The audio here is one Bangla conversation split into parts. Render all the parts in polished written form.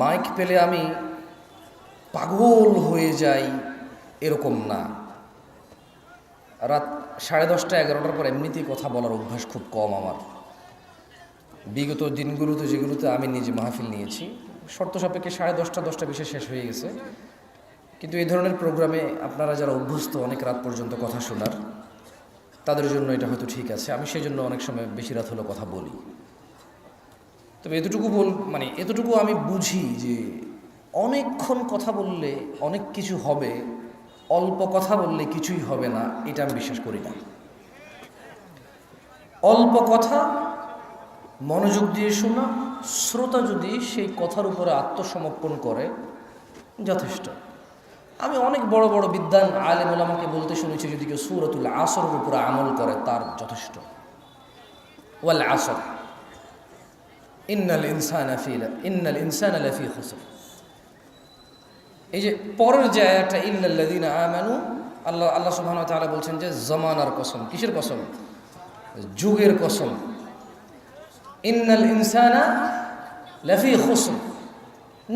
মাইক পেলে আমি পাগল হয়ে যাই এরকম না। রাত 10:30 11টার পর এমনিতেই কথা বলার অভ্যাস খুব কম আমার। বিগত দিনগুলোতে যেগুলোতে আমি নিজে মাহফিল নিয়েছি শর্ত সাপেক্ষে 10:30 10টা শেষ হয়ে গেছে, কিন্তু এই ধরনের প্রোগ্রামে আপনারা যারা অভ্যস্ত অনেক রাত পর্যন্ত কথা শোনার, তাদের জন্য এটা হয়তো ঠিক আছে। আমি সেই জন্য অনেক সময় বেশি রাত হলেও কথা বলি। তবে এতটুকু আমি বুঝি যে অনেকক্ষণ কথা বললে অনেক কিছু হবে, অল্প কথা বললে কিছুই হবে না, এটা আমি বিশ্বাস করি না। অল্প কথা মনোযোগ দিয়ে শোনা, শ্রোতা যদি সেই কথার উপরে আত্মসমর্পণ করে যথেষ্ট। আমি অনেক বড় বড় বিদ্বান আলেম ওলামাকে বলতে শুনেছি, যদি কেউ সূরাতুল আসরের উপরে আমল করে তার যথেষ্ট। ওয়াল আসর ইন্নাল ইনসানা লাফি খুসর। এই যে পরের যে আয়াতটা ইল্লাল্লাযীনা আমানু, আল্লাহ সুবহানাহু ওয়া তাআলা বলছেন যে জমানার কসম। কিসের কসম? যুগের কসম। ইন্নাল ইনসানা লাফি খুসর,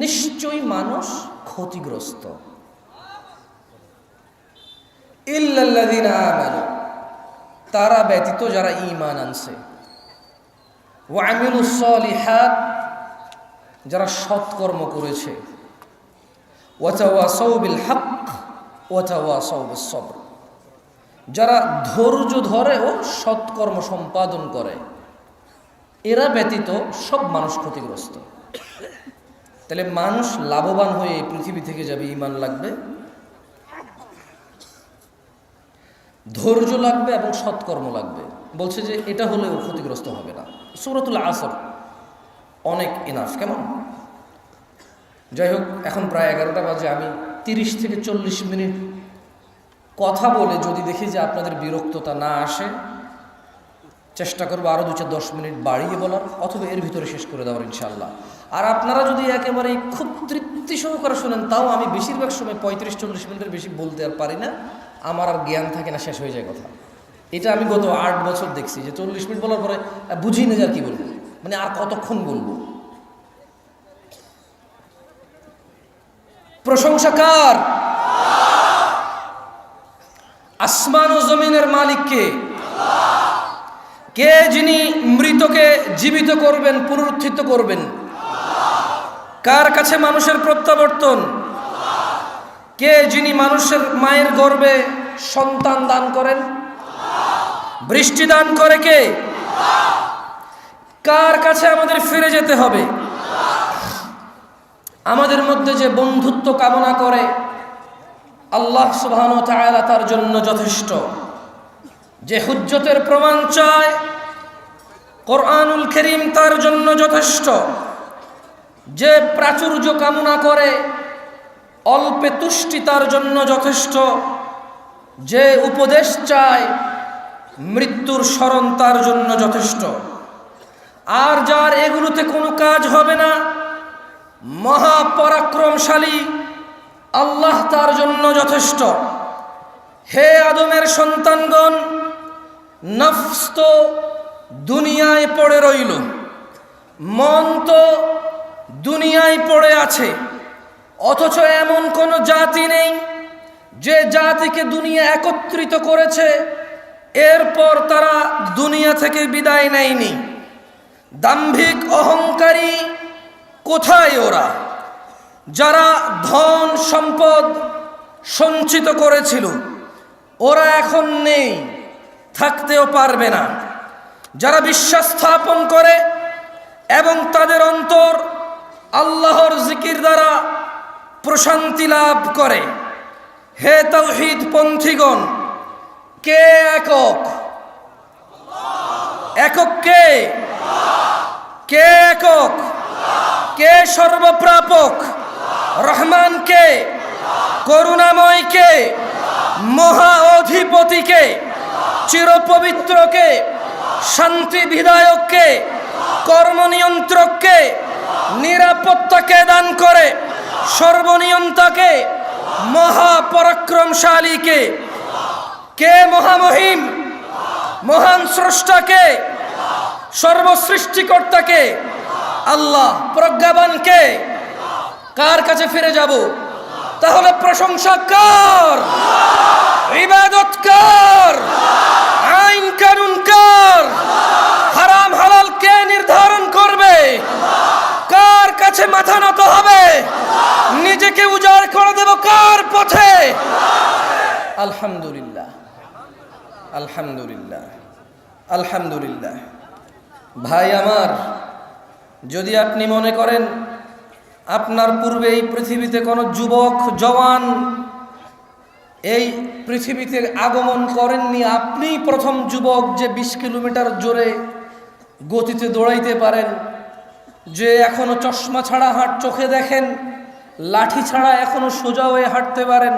নিশ্চয়ই মানুষ ক্ষতিগ্রস্ত। ইল্লাল্লাযীনা আমানু, তারা ব্যতীত যারা ঈমান আনছে। ওয়া আমিলুস সলিহাত, যারা সৎকর্ম করেছে। ওয়া তাওয়াসাউ বিল হক ওয়া তাওয়াসাউ বিস সবর, যারা ধৈর্য ধরে ও সৎকর্ম সম্পাদন করে। এরা ব্যতীত সব মানুষ ক্ষতিগ্রস্ত। তাহলে মানুষ লাভবান হয়ে এই পৃথিবী থেকে যাবে, ঈমান লাগবে, ধৈর্য লাগবে এবং সৎকর্ম লাগবে। বলছে যে এটা হলেও ক্ষতিগ্রস্ত হবে না। সূরাতুল আসর অনেক ইনাফ। কেমন? যাই হোক, এখন প্রায় 11টা বাজে। আমি 30 থেকে 40 মিনিট কথা বলে যদি দেখি যে আপনাদের বিরক্ততা না আসে, চেষ্টা করবো আরও 2-10 মিনিট বাড়িয়ে বলার, অথবা এর ভিতরে শেষ করে দেওয়ার ইনশাআল্লাহ। আর আপনারা যদি একেবারে খুব তৃপ্তি সহকারে শোনেন, তাও আমি বেশিরভাগ সময় 35-40 মিনিটের বেশি বলতে আর পারি না। আমার আর জ্ঞান থাকে না, শেষ হয়ে যায় কথা। এটা আমি গত 8 বছর দেখছি যে 40 মিনিট বলার পরে বুঝি না যে আর কি বলবো, মানে আর কতক্ষণ বলবো। প্রশংসা কার? আসমান ও জমিনের মালিককে। কে যিনি মৃতকে জীবিত করবেন, পুনরুত্থিত করবেন? কার কাছে মানুষের প্রত্যাবর্তন? কে যিনি মানুষের মায়ের গর্ভে সন্তান দান করেন? বৃষ্টি দান করে কে? কার কাছে আমাদের ফিরে যেতে হবে? আমাদের মধ্যে যে বন্ধুত্ব কামনা করে, আল্লাহ সুবহানাহু ওয়া তাআলা তার জন্য যথেষ্ট। যে হুজ্জতের প্রমাণ চায়, কোরআনুল কারীম তার জন্য যথেষ্ট। যে প্রাচুর্য কামনা করে, অল্পে তুষ্টি তার জন্য যথেষ্ট। যে উপদেশ চায়, মৃত্যুর স্মরণ তার জন্য যথেষ্ট। আর যার এগুলোতে কোনো কাজ হবে না, মহাপরাক্রমশালী আল্লাহ তার জন্য যথেষ্ট। হে আদমের সন্তানগণ, নফস তো দুনিয়ায় পড়ে রইল, মন তো দুনিয়ায় পড়ে আছে, অথচ এমন কোনো জাতি নেই যে জাতিকে দুনিয়া একত্রিত করেছে, এরপর তারা দুনিয়া থেকে বিদায় নেয়নি। দাম্ভিক অহংকারী কোথায় ওরা? যারা ধন সম্পদ সঞ্চিত করেছিল, ওরা এখন নেই, থাকতেও পারবে না। যারা বিশ্বাস স্থাপন করে এবং তাদের অন্তর আল্লাহর জিকির দ্বারা প্রশান্তি লাভ করে। হে তাওহীদ পন্থীগণ, কে একক? একক কে? কে একক? কে সর্বপ্রাপক? রহমান কে? করুণাময় কে? মহা অধিপতি কে? চিরপবিত্র কে? শান্তি বিধায়ক কে? কর্মনিয়ন্ত্রক কে? নিরাপত্তাকে দান করে সর্বনিয়ন্তাকে? মহাপরাক্রমশালী কে? কে মহামহিম? মহান স্রষ্টাকে? সর্বসৃষ্টিকর্তাকে? আল্লাহ। প্রজ্ঞাবান কে? কার কাছে ফিরে যাব? তাহলে প্রশংসা কার? ইবাদত কার? আইন কানুন কার? হারাম হালাল কে নির্ধারণ করবে? কার কাছে মাথা নত হবে? নিজেকে উজাড় করে দেব কার পথে? আলহামদুলিল্লাহ, আলহামদুলিল্লাহ, আলহামদুলিল্লাহ। ভাই আমার, যদি আপনি মনে করেন আপনার পূর্বে এই পৃথিবীতে কোনো যুবক জওয়ান এই পৃথিবীতে আগমন করেননি, আপনি প্রথম যুবক যে 20 কিলোমিটার জোরে গতিতে দৌড়াইতে পারেন, যে এখনো চশমা ছাড়া চোখে দেখেন, লাঠি ছাড়া এখনো সোজা হয়ে হাঁটতে পারেন,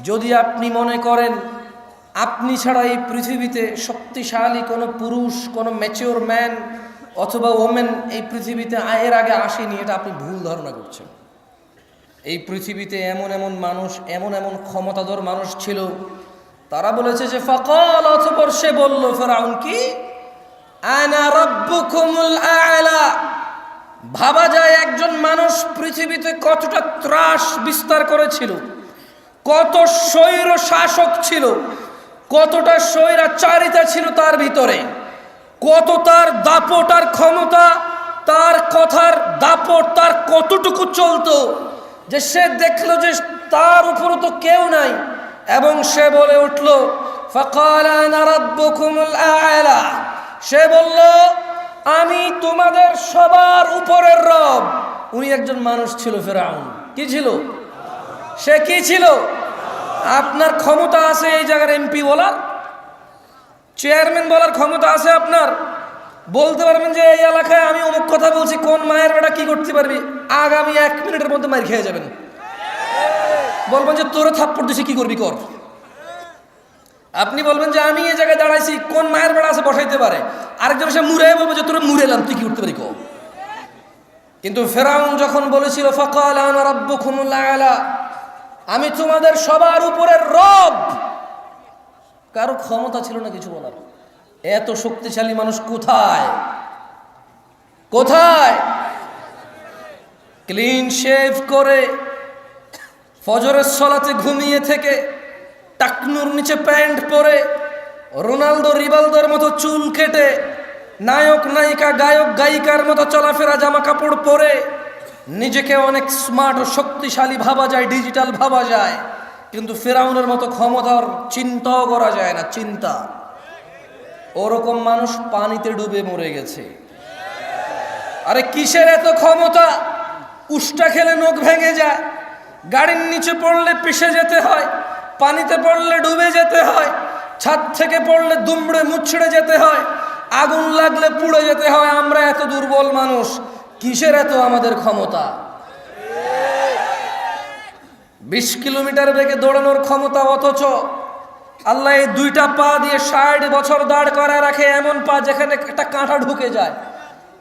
যদি আপনি মনে করেন আপনি ছাড়া এই পৃথিবীতে শক্তিশালী কোনো পুরুষ, কোনো ম্যাচিওর ম্যান অথবা ওমেন এই পৃথিবীতে এর আগে আসেনি, এটা আপনি ভুল ধারণা করছেন। এই পৃথিবীতে এমন এমন মানুষ, এমন এমন ক্ষমতাধর মানুষ ছিল, তারা বলেছে যে ফাকাল, অতঃপর সে বলল, ফেরাউন কি, আনা রাব্বুকুমুল আ'লা। ভাবা যায় একজন মানুষ পৃথিবীতে কতটা ত্রাস বিস্তার করেছিল, কত স্বৈর শাসক ছিল, কতটা স্বৈরাচারিতা ছিল তার ভিতরে, কত তার দাপট আর ক্ষমতা, তার কথার দাপট তার কতটুকু চলতো, যে সে দেখলো যে তার উপরও তো কেউ নাই, এবং সে বলে উঠল ফাকাল আনা রাব্বুকুমুল আ'লা। সে বলল আমি তোমাদের সবার উপরের রব। উনি একজন মানুষ ছিল, ফেরাউন। কি ছিল সে? কি ছিল? আপনার ক্ষমতা আছে এই জায়গার এমপি বলার, চেয়ারম্যান বলার ক্ষমতা আছে আপনার? বলতে পারবেন যে এই এলাকায় আমি অমুক কথা বলছি, কোন মায়ের বেটা কি করতে পারবি? আগামী 1 মিনিটের মধ্যে মার খেয়ে যাবেন। বলবেন যে তোরে থাপ্পড় দিছি, কি করবি কর। আপনি বলবেন যে আমি এই জায়গায় দাঁড়াইছি, কোন মায়ের বেড়া আছে বসাইতে পারে? আরেকজন এসে মুড়ে বলবো যে তোরে মুড়ে এলাম, তুই কি করতে পারি কর। কিন্তু ফেরাউন যখন বলেছিল ফাকাল আনা রাব্বুকুমুল আ'লা, আমি তোমাদের সবার উপরের রব, কারো ক্ষমতা ছিল না কিছু বলার। এত শক্তিশালী মানুষ কোথায়? কোথায়? ক্লিন শেভ করে ফজরের সালাতে ঘুমিয়ে থেকে টাকনুর নিচে প্যান্ট পরে, রোনালদো রিভালদোর মতো চুল কেটে, নায়ক নায়িকা গায়ক গায়িকার মতো চলাফেরা জামা কাপড় পরে নিজেকে অনেক স্মার্ট ও শক্তিশালী ভাবা যায়, ডিজিটাল ভাবা যায়, কিন্তু ফেরাউনের মতো ক্ষমতার চিন্তাও করা যায় না। চিন্তা, ওরকম মানুষ পানিতে ডুবে মরে গেছে। আরে কিসের এত ক্ষমতা? উষ্টা খেলে নখ ভেঙে যায়, গাড়ির নিচে পড়লে পিষে যেতে হয়, পানিতে পড়লে ডুবে যেতে হয়, ছাদ থেকে পড়লে দুমড়ে মুচড়ে যেতে হয়, আগুন লাগলে পুড়ে যেতে হয়। আমরা এত দুর্বল মানুষ, কিসের এত আমাদের ক্ষমতা? 20 কিলোমিটার বেগে দৌড়ানোর ক্ষমতা, অথচ আল্লাহ এই 2টা পা দিয়ে 60 বছর দাঁড় করা রাখে, এমন পা যেখানে একটা কাঁটা ঢুকে যায়।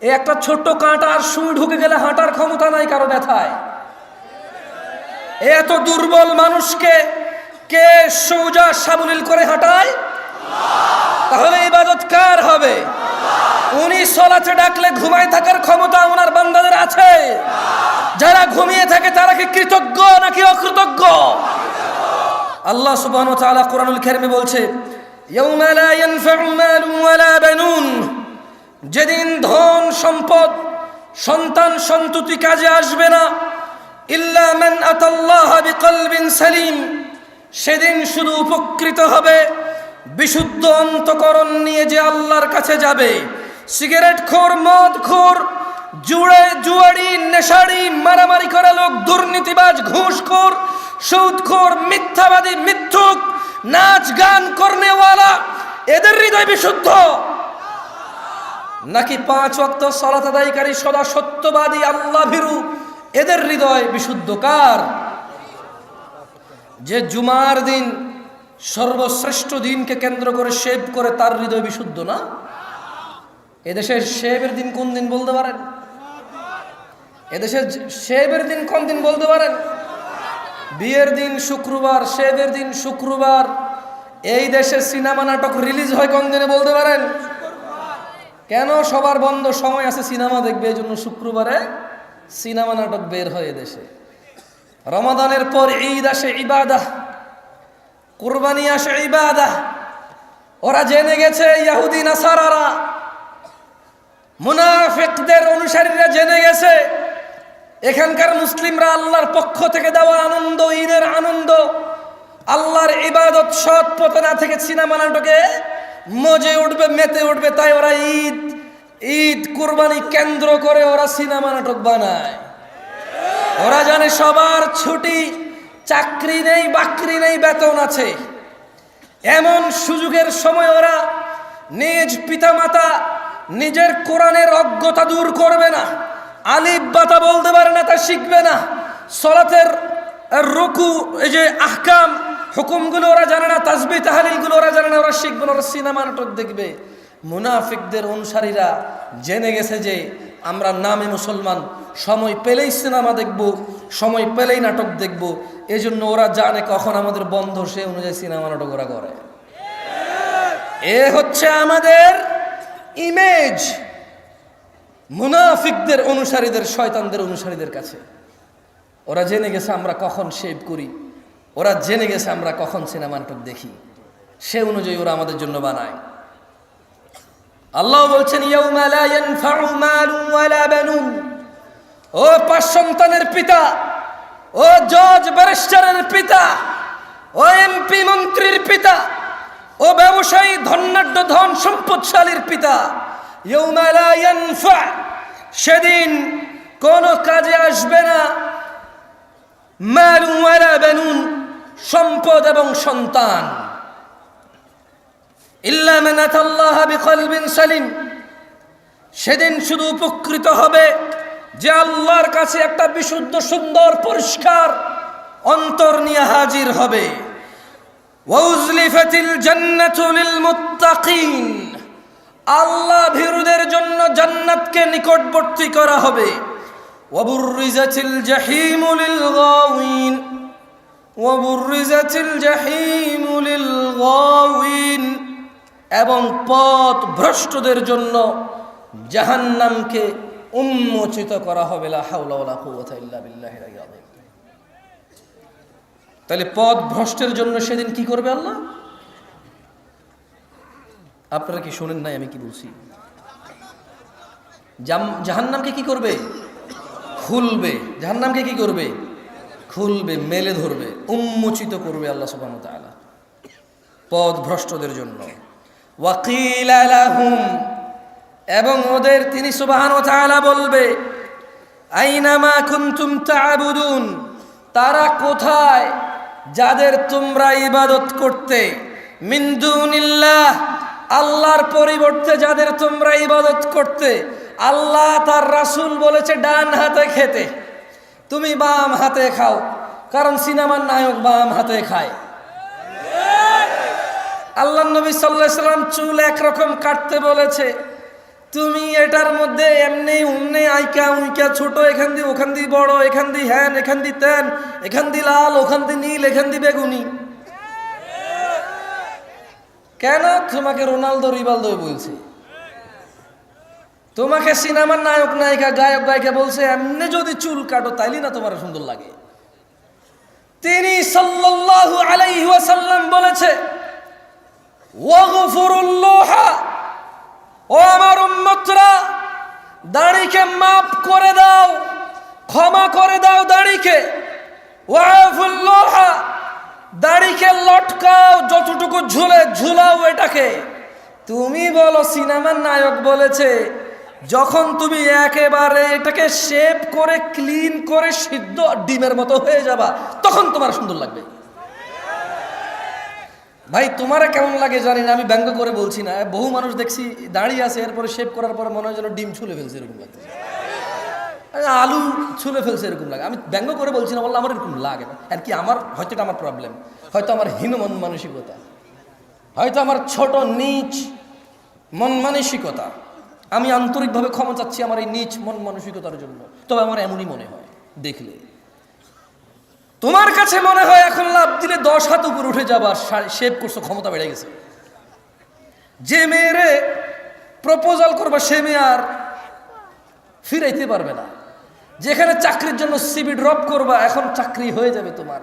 এই একটা ছোট্ট কাঁটা আর সুই ঢুকে গেলে হাঁটার ক্ষমতা নাই কারো ব্যথায়। এত দুর্বল মানুষকে কে সোজা সাবলীল করে হাঁটায়? তাহলে ইবাদত কার হবে? উনি সালাতে ডাকলে ঘুমায় থাকার ক্ষমতা ওনার বান্দাদের আছে? যারা ঘুমিয়ে থাকে তারা কি কৃতজ্ঞ নাকি অকৃতজ্ঞ? আল্লাহ সুবহানাহু ওয়া তাআলা কোরআনুল কারীমে বলছে, ইয়াউমা লা ইয়ানফা'ু মালুন ওয়ালা বানুন, যেদিন ধন সম্পদ সন্তান সন্ততি কাজে আসবে না, ইল্লা মান আতাল্লাহা বিকলবিন সালিম, সেদিন শুধু উপকৃত হবে বিশুদ্ধ অন্তঃকরণ নিয়ে যে আল্লাহর কাছে যাবে। সিগারেট খোর, মদ খোর, জুয়ারি, নেশারি, মারামারি করা লোক, দুর্নীতিবাজ, ঘুষখোর, সুদখোর, মিথ্যাবাদী, মিথ্যুক, নাচ গান করনেওয়ালা, এদের হৃদয় বিশুদ্ধ? নাকি 5 ওয়াক্ত সালাত আদায়কারী, সদা সত্যবাদী, আল্লাহ ভীরু, এদের হৃদয় বিশুদ্ধ? কার? যে জুমার দিন সর্বশ্রেষ্ঠ দিনকে কেন্দ্র করে শেভ করে, তার হৃদয় বিশুদ্ধ না? এদেশের শেভের দিন কোন দিন বলতে পারেন? এদেশের শেভের দিন কোন দিন বলতে পারেন? বিয়ের দিন শুক্রবার, শেভের দিন শুক্রবার। এই দেশে সিনেমা নাটক রিলিজ হয় কোন দিনে বলতে পারেন? কেন? সবার বন্ধ সময় আছে, সিনেমা দেখবে, এই জন্য শুক্রবারে সিনেমা নাটক বের হয়ে দেশে। রমাদানের পর ঈদ আসে ইবাদাহ, কুরবানি আসে ইবাদাহ। ওরা জেনে গেছে, ইহুদি নাসারারা, মুনাফিকদের অনুসারীরা জেনে গেছে এখানকার মুসলিমরা আল্লাহর পক্ষ থেকে দেওয়া আনন্দ, ঈদের আনন্দ, আল্লাহর ইবাদত সৎ পথে না থেকে সিনেমা নাটকে মজে উঠবে, মেতে উঠবে। তাই ওরা ঈদ কুরবানি কেন্দ্র করে ওরা সিনেমা নাটক বানায়। ওরা জানে সবার ছুটি, চাকরি নেই, বাকরি নেই, বেতন আছে। এমন সুযোগের সময় ওরা নিজ পিতামাতা নিজের কোরআনের অজ্ঞতা দূর করবে না, আলিফ বাতা বলতে পারে না তা শিখবে না, সলাতের রুকু এই যে আহকাম হুকুমগুলো ওরা জানে না, তাসবিহ তাহলিলগুলো ওরা জানে না, ওরা শিখবে না, ওরা সিনেমা নাটক দেখবে। মুনাফিকদের অনুসারীরা জেনে গেছে যে আমরা নামে মুসলমান, সময় পেলেই সিনেমা দেখব, সময় পেলেই নাটক দেখব। এজন্য ওরা জানে কখন আমাদের বন্ধ, সে অনুযায়ী সিনেমা নাটক ওরা করে। এ হচ্ছে আমাদের ইমেজ মুনাফিকদের অনুসারীদের, শয়তানদের অনুসারীদের কাছে। ওরা জেনে গেছে আমরা কখন শেভ করি, ওরা জেনে গেছে আমরা কখন সিনেমা নাটক দেখি, সে অনুযায়ী ওরা আমাদের জন্য বানায়। আল্লাহ বলছেন, ইয়াউমা লা ইয়ানফাউ মালুন ওয়ালা বানুন। ও পাঁচ সন্তানের পিতা, ও জজ ব্যারিস্টারের পিতা, ও এমপি মন্ত্রীর পিতা, ও ব্যবসায়ী ধনাঢ্য ধন সম্পদশালীর পিতা, ইয়াউমা লা ইয়ানফা, সেদিন কোন কাজে আসবে না, মালুন ওয়ালা বানুন, সম্পদ এবং সন্তান, ইল্লা মান আতাল্লাহা বিকলবিন সালিম। সেদিন শুধু উপকৃত হবে যে আল্লাহর কাছে একটা বিশুদ্ধ, সুন্দর, পরিষ্কার অন্তর নিয়ে হাজির হবে। ওয়াউজলিফাতিল জান্নাতু লিল মুত্তাকিন, আল্লাহ ভীরুদের জন্য জান্নাতকে নিকটবর্তী করা হবে। ওয়াবুররিজাতিল জাহিমু লিল গাওয়িন, ওয়াবুররিজাতিল জাহিমু লিল গাওয়িন, এবং পথ ভ্রষ্টদের জন্য জাহান্নামকে উন্মোচিত করা হবে। লা হাওলা ওয়ালা কুওয়াতা ইল্লা বিল্লাহিল আলিয়্যিল আযীম। তাহলে পথ ভ্রষ্টের জন্য সেদিন কি করবে আল্লাহ? আপনারা কি শুনেন নাই আমি কি বলছি? জাহান্নামকে কি করবে? খুলবে। জাহান্নামকে কি করবে? খুলবে, মেলে ধরবে, উন্মোচিত করবে আল্লাহ সুবহানাহু ওয়া তাআলা পথ ভ্রষ্টদের জন্য। ওয়াকিলা লাহুম, এবং ওদের তিনি সুবহানাহু ওয়া তাআলা বলবে, আইনামা কুনতুম তা'বুদুন, তারা কোথায় যাদের তোমরা ইবাদত করতে, মিন দুনিল্লাহ, আল্লাহর পরিবর্তে যাদের তোমরা ইবাদত করতে। আল্লাহ তার রাসূল বলেছে ডান হাতে খেতে, তুমি বাম হাতে খাও, কারণ সিনেমার নায়ক বাম হাতে খায়। আল্লাহ নবী সাল্লাল্লাহু আলাইহি সাল্লাম চুল একরকম কাটতে বলেছে, তুমি এটার মধ্যে এমনি উমনে আইকা উইকা ছোট, এখান দিয়ে ওখান দিয়ে বড়, এখান দিয়ে হ্যান, এখান দিয়ে তেন, এখান দিয়ে লাল, ওখান দিয়ে নীল, এখান দিয়ে বেগুনি। কেন? তোমাকে রোনালদো রিভালদো বলছে, তোমাকে সিনেমার নায়ক নায়িকা গায়ক গায়িকা বলছে এমনি যদি চুল কাটো তাইলে না তোমার সুন্দর লাগে। তিনি সাল্লাল্লাহু আলাইহি ওয়াসাল্লাম বলেছে, ওয়াগফিরুল্লাহ, ও আমার উম্মতরা, দাড়িকে মাফ করে দাও, ক্ষমা করে দাও দাড়িকে। ওয়াফুল্লাহ, দাড়িকে লটকাও, যতটুকু ঝুলে ঝুলাও এটাকে। তুমি বলো সিনেমার নায়ক বলেছে, যখন তুমি একেবারে এটাকে শেপ করে ক্লিন করে সিদ্ধ ডিমের মতো হয়ে যাবা, তখন তোমার সুন্দর লাগবে। ভাই তোমারা কেমন লাগে জানি না, আমি ব্যঙ্গ করে বলছি না। বহু মানুষ দেখছি দাঁড়িয়ে আছে, এরপরে শেভ করার পরে মনে হয় যেন ডিম ছুলে ফেলছে, এরকম লাগছে, আলু ছুলে ফেলছে, এরকম লাগে। আমি ব্যঙ্গ করে বলছি না, বললাম আমার এরকম লাগে না। আর কি আমার হয়তো এটা আমার প্রবলেম, হয়তো আমার হীন মন মানসিকতা, হয়তো আমার ছোট নীচ মন মানসিকতা। আমি আন্তরিকভাবে ক্ষমা চাচ্ছি আমার এই নীচ মন মানসিকতার জন্য। তবে আমার এমনই মনে হয় দেখলে। তোমার কাছে মনে হয় এখন লাভ দিলে 10 হাত উপরে উঠে যাবার, শেভ করছো, ক্ষমতা বেড়ে গেছে। যে মেয়েরে প্রপোজাল করবা সে মেয়ে আর ফিরাইতে পারবে না। যেখানে চাকরির জন্য সিবি ড্রপ করবা, এখন চাকরি হয়ে যাবে তোমার।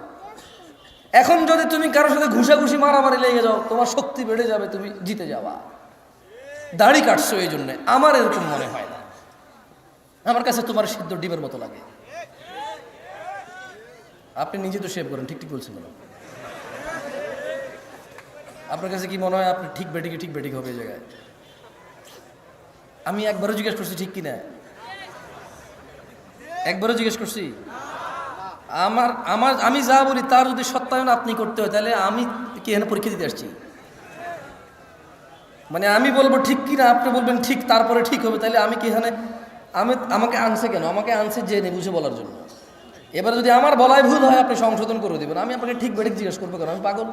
এখন যদি তুমি কারোর সাথে ঘুষাঘুষি মারামারি লেগে যাও, তোমার শক্তি বেড়ে যাবে, তুমি জিতে যাওয়া। দাড়ি কাটছো এই জন্যে, আমার এরকম মনে হয় না। আমার কাছে তোমার সিদ্ধ ডিমের মতো লাগে। আপনি নিজে তো শেভ করেন, ঠিক ঠিক বলছেন না? আপনার কাছে কি মনে হয় আপনি ঠিক বেটিক হবে এই জায়গায়? আমি একবারও জিজ্ঞেস করছি ঠিক কিনা? একবারও জিজ্ঞেস করছি? আমি যা বলি তার যদি সত্যায়ন আপনি করতে হয়, তাহলে আমি কি এখানে পরীক্ষা দিতে আসছি? মানে আমি বলবো ঠিক কিনা, আপনি বলবেন ঠিক, তারপরে ঠিক হবে, তাহলে আমি কি এখানে আমাকে আনছে কেন? আমাকে আনছে জেনে বুঝে বলার জন্য। এবার যদি আমার বলায় ভুল হয়, আপনি সংশোধন করে দেবেন। আমি আপনাকে ঠিক বেঠিক জিজ্ঞেস করবো কেন? আমি পাগল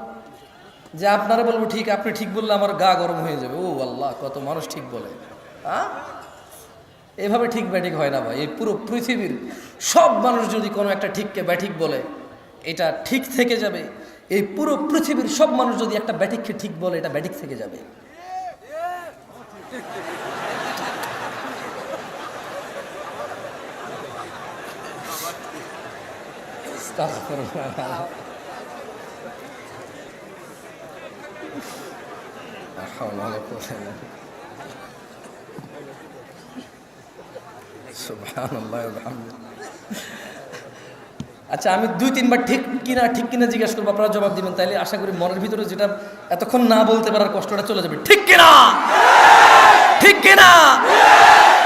যে আপনারা বলবো ঠিক, আপনি ঠিক বললে আমার গা গরম হয়ে যাবে। ও আল্লাহ, কত মানুষ ঠিক বলে। এভাবে ঠিক ব্যাঠিক হয় না ভাই। এই পুরো পৃথিবীর সব মানুষ যদি কোনো একটা ঠিককে ব্যাঠিক বলে, এটা ঠিক থেকে যাবে। এই পুরো পৃথিবীর সব মানুষ যদি একটা ব্যাঠিককে ঠিক বলে, এটা ব্যাঠিক থেকে যাবে। আচ্ছা, আমি 2-3 বার ঠিক কিনা জিজ্ঞেস করবো, আপনারা জবাব দিবেন। তাইলে আশা করি মনের ভিতরে যেটা এতক্ষণ না বলতে পারার কষ্টটা চলে যাবে। ঠিক কিনা, ঠিক কিনা,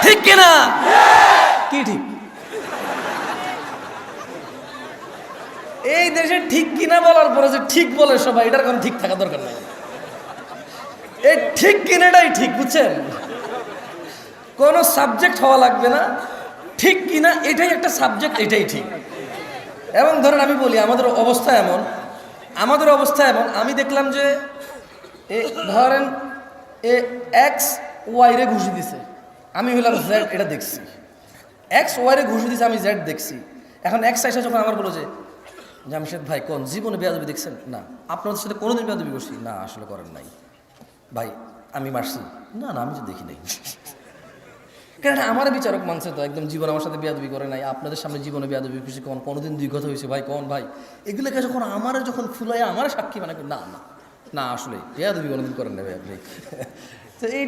ঠিক কিনা, কি ঠিক? এই দেশে ঠিক কিনা বলার পরে যে ঠিক বলে সবাই, এটার কোনো ঠিক থাকা দরকার নাই। এই ঠিক কিনাটাই ঠিক, বুঝছেন? কোনো সাবজেক্ট হওয়া লাগবে না, ঠিক কিনা এটাই একটা সাবজেক্ট, এটাই ঠিক। এবং ধরেন আমি বলি, আমাদের অবস্থা এমন, আমি দেখলাম যে ধরেন এক্স ওয়াই রে ঘুষি দিছে, আমি হইলাম জেড, এটা দেখছি। এক্স ওয়াই রে ঘুষি দিছে, আমি জেড দেখছি। এখন এক্স আইসা যখন আমার বলো যে জামশেদ ভাই, কোন জীবনে বেয়াদবি দেখছেন? না। আপনাদের সাথে কোনোদিন বেয়াদবি করছি? না, আসলে করেন নাই। ভাই আমি মারছি? না, আমি তো দেখি নাই। কারণ আমার বিচারক মানছে তো, একদম জীবন আমার সাথে বেয়াদবি করে নাই। আপনাদের সামনে জীবনে বেয়াদবি খুশি কোনোদিন 2 কথা হয়েছে? ভাই কোন ভাই, এগুলোকে যখন যখন ফুলাই আমার সাক্ষী মানে না আসলে বেয়াদবি কোনোদিন করেন না ভাই আপনি।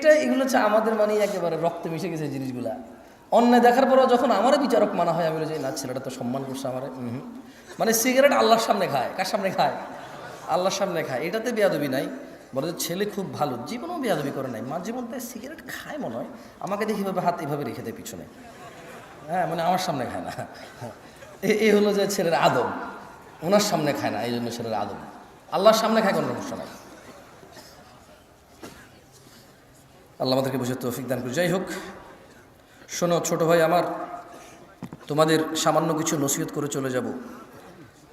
তো এগুলো হচ্ছে আমাদের মানে একেবারে রক্তে মিশে গেছে জিনিসগুলা। অন্যায় দেখার পরও যখন আমার বিচারক মানা হয়, আমি বলি যে না, ছেলেটা তো সম্মান করছে আমার। মানে সিগারেট আল্লাহর সামনে খায়। কার সামনে খায়? আল্লাহর সামনে খায়। এটাতে বেয়াদবি নাই। বলে যে ছেলে খুব ভালো, জীবনেও বেয়াদবি করে নাই। মাঝে মধ্যে সিগারেট খায় মনে হয়, আমাকে দেখি ভাবে হাত এইভাবে রেখে দেয় পিছনে। হ্যাঁ, মানে আমার সামনে খায় না। এই হলো যে ছেলের আদব। ওনার সামনে খায় না, এই জন্য ছেলের আদব। আল্লাহর সামনে খায় কোনো সমস্যা নাই। আল্লাহ আমাদেরকে বুঝে তৌফিক দান করে। যাই হোক, শোনো ছোট ভাই আমার, তোমাদের সামান্য কিছু নসিহত করে চলে যাব।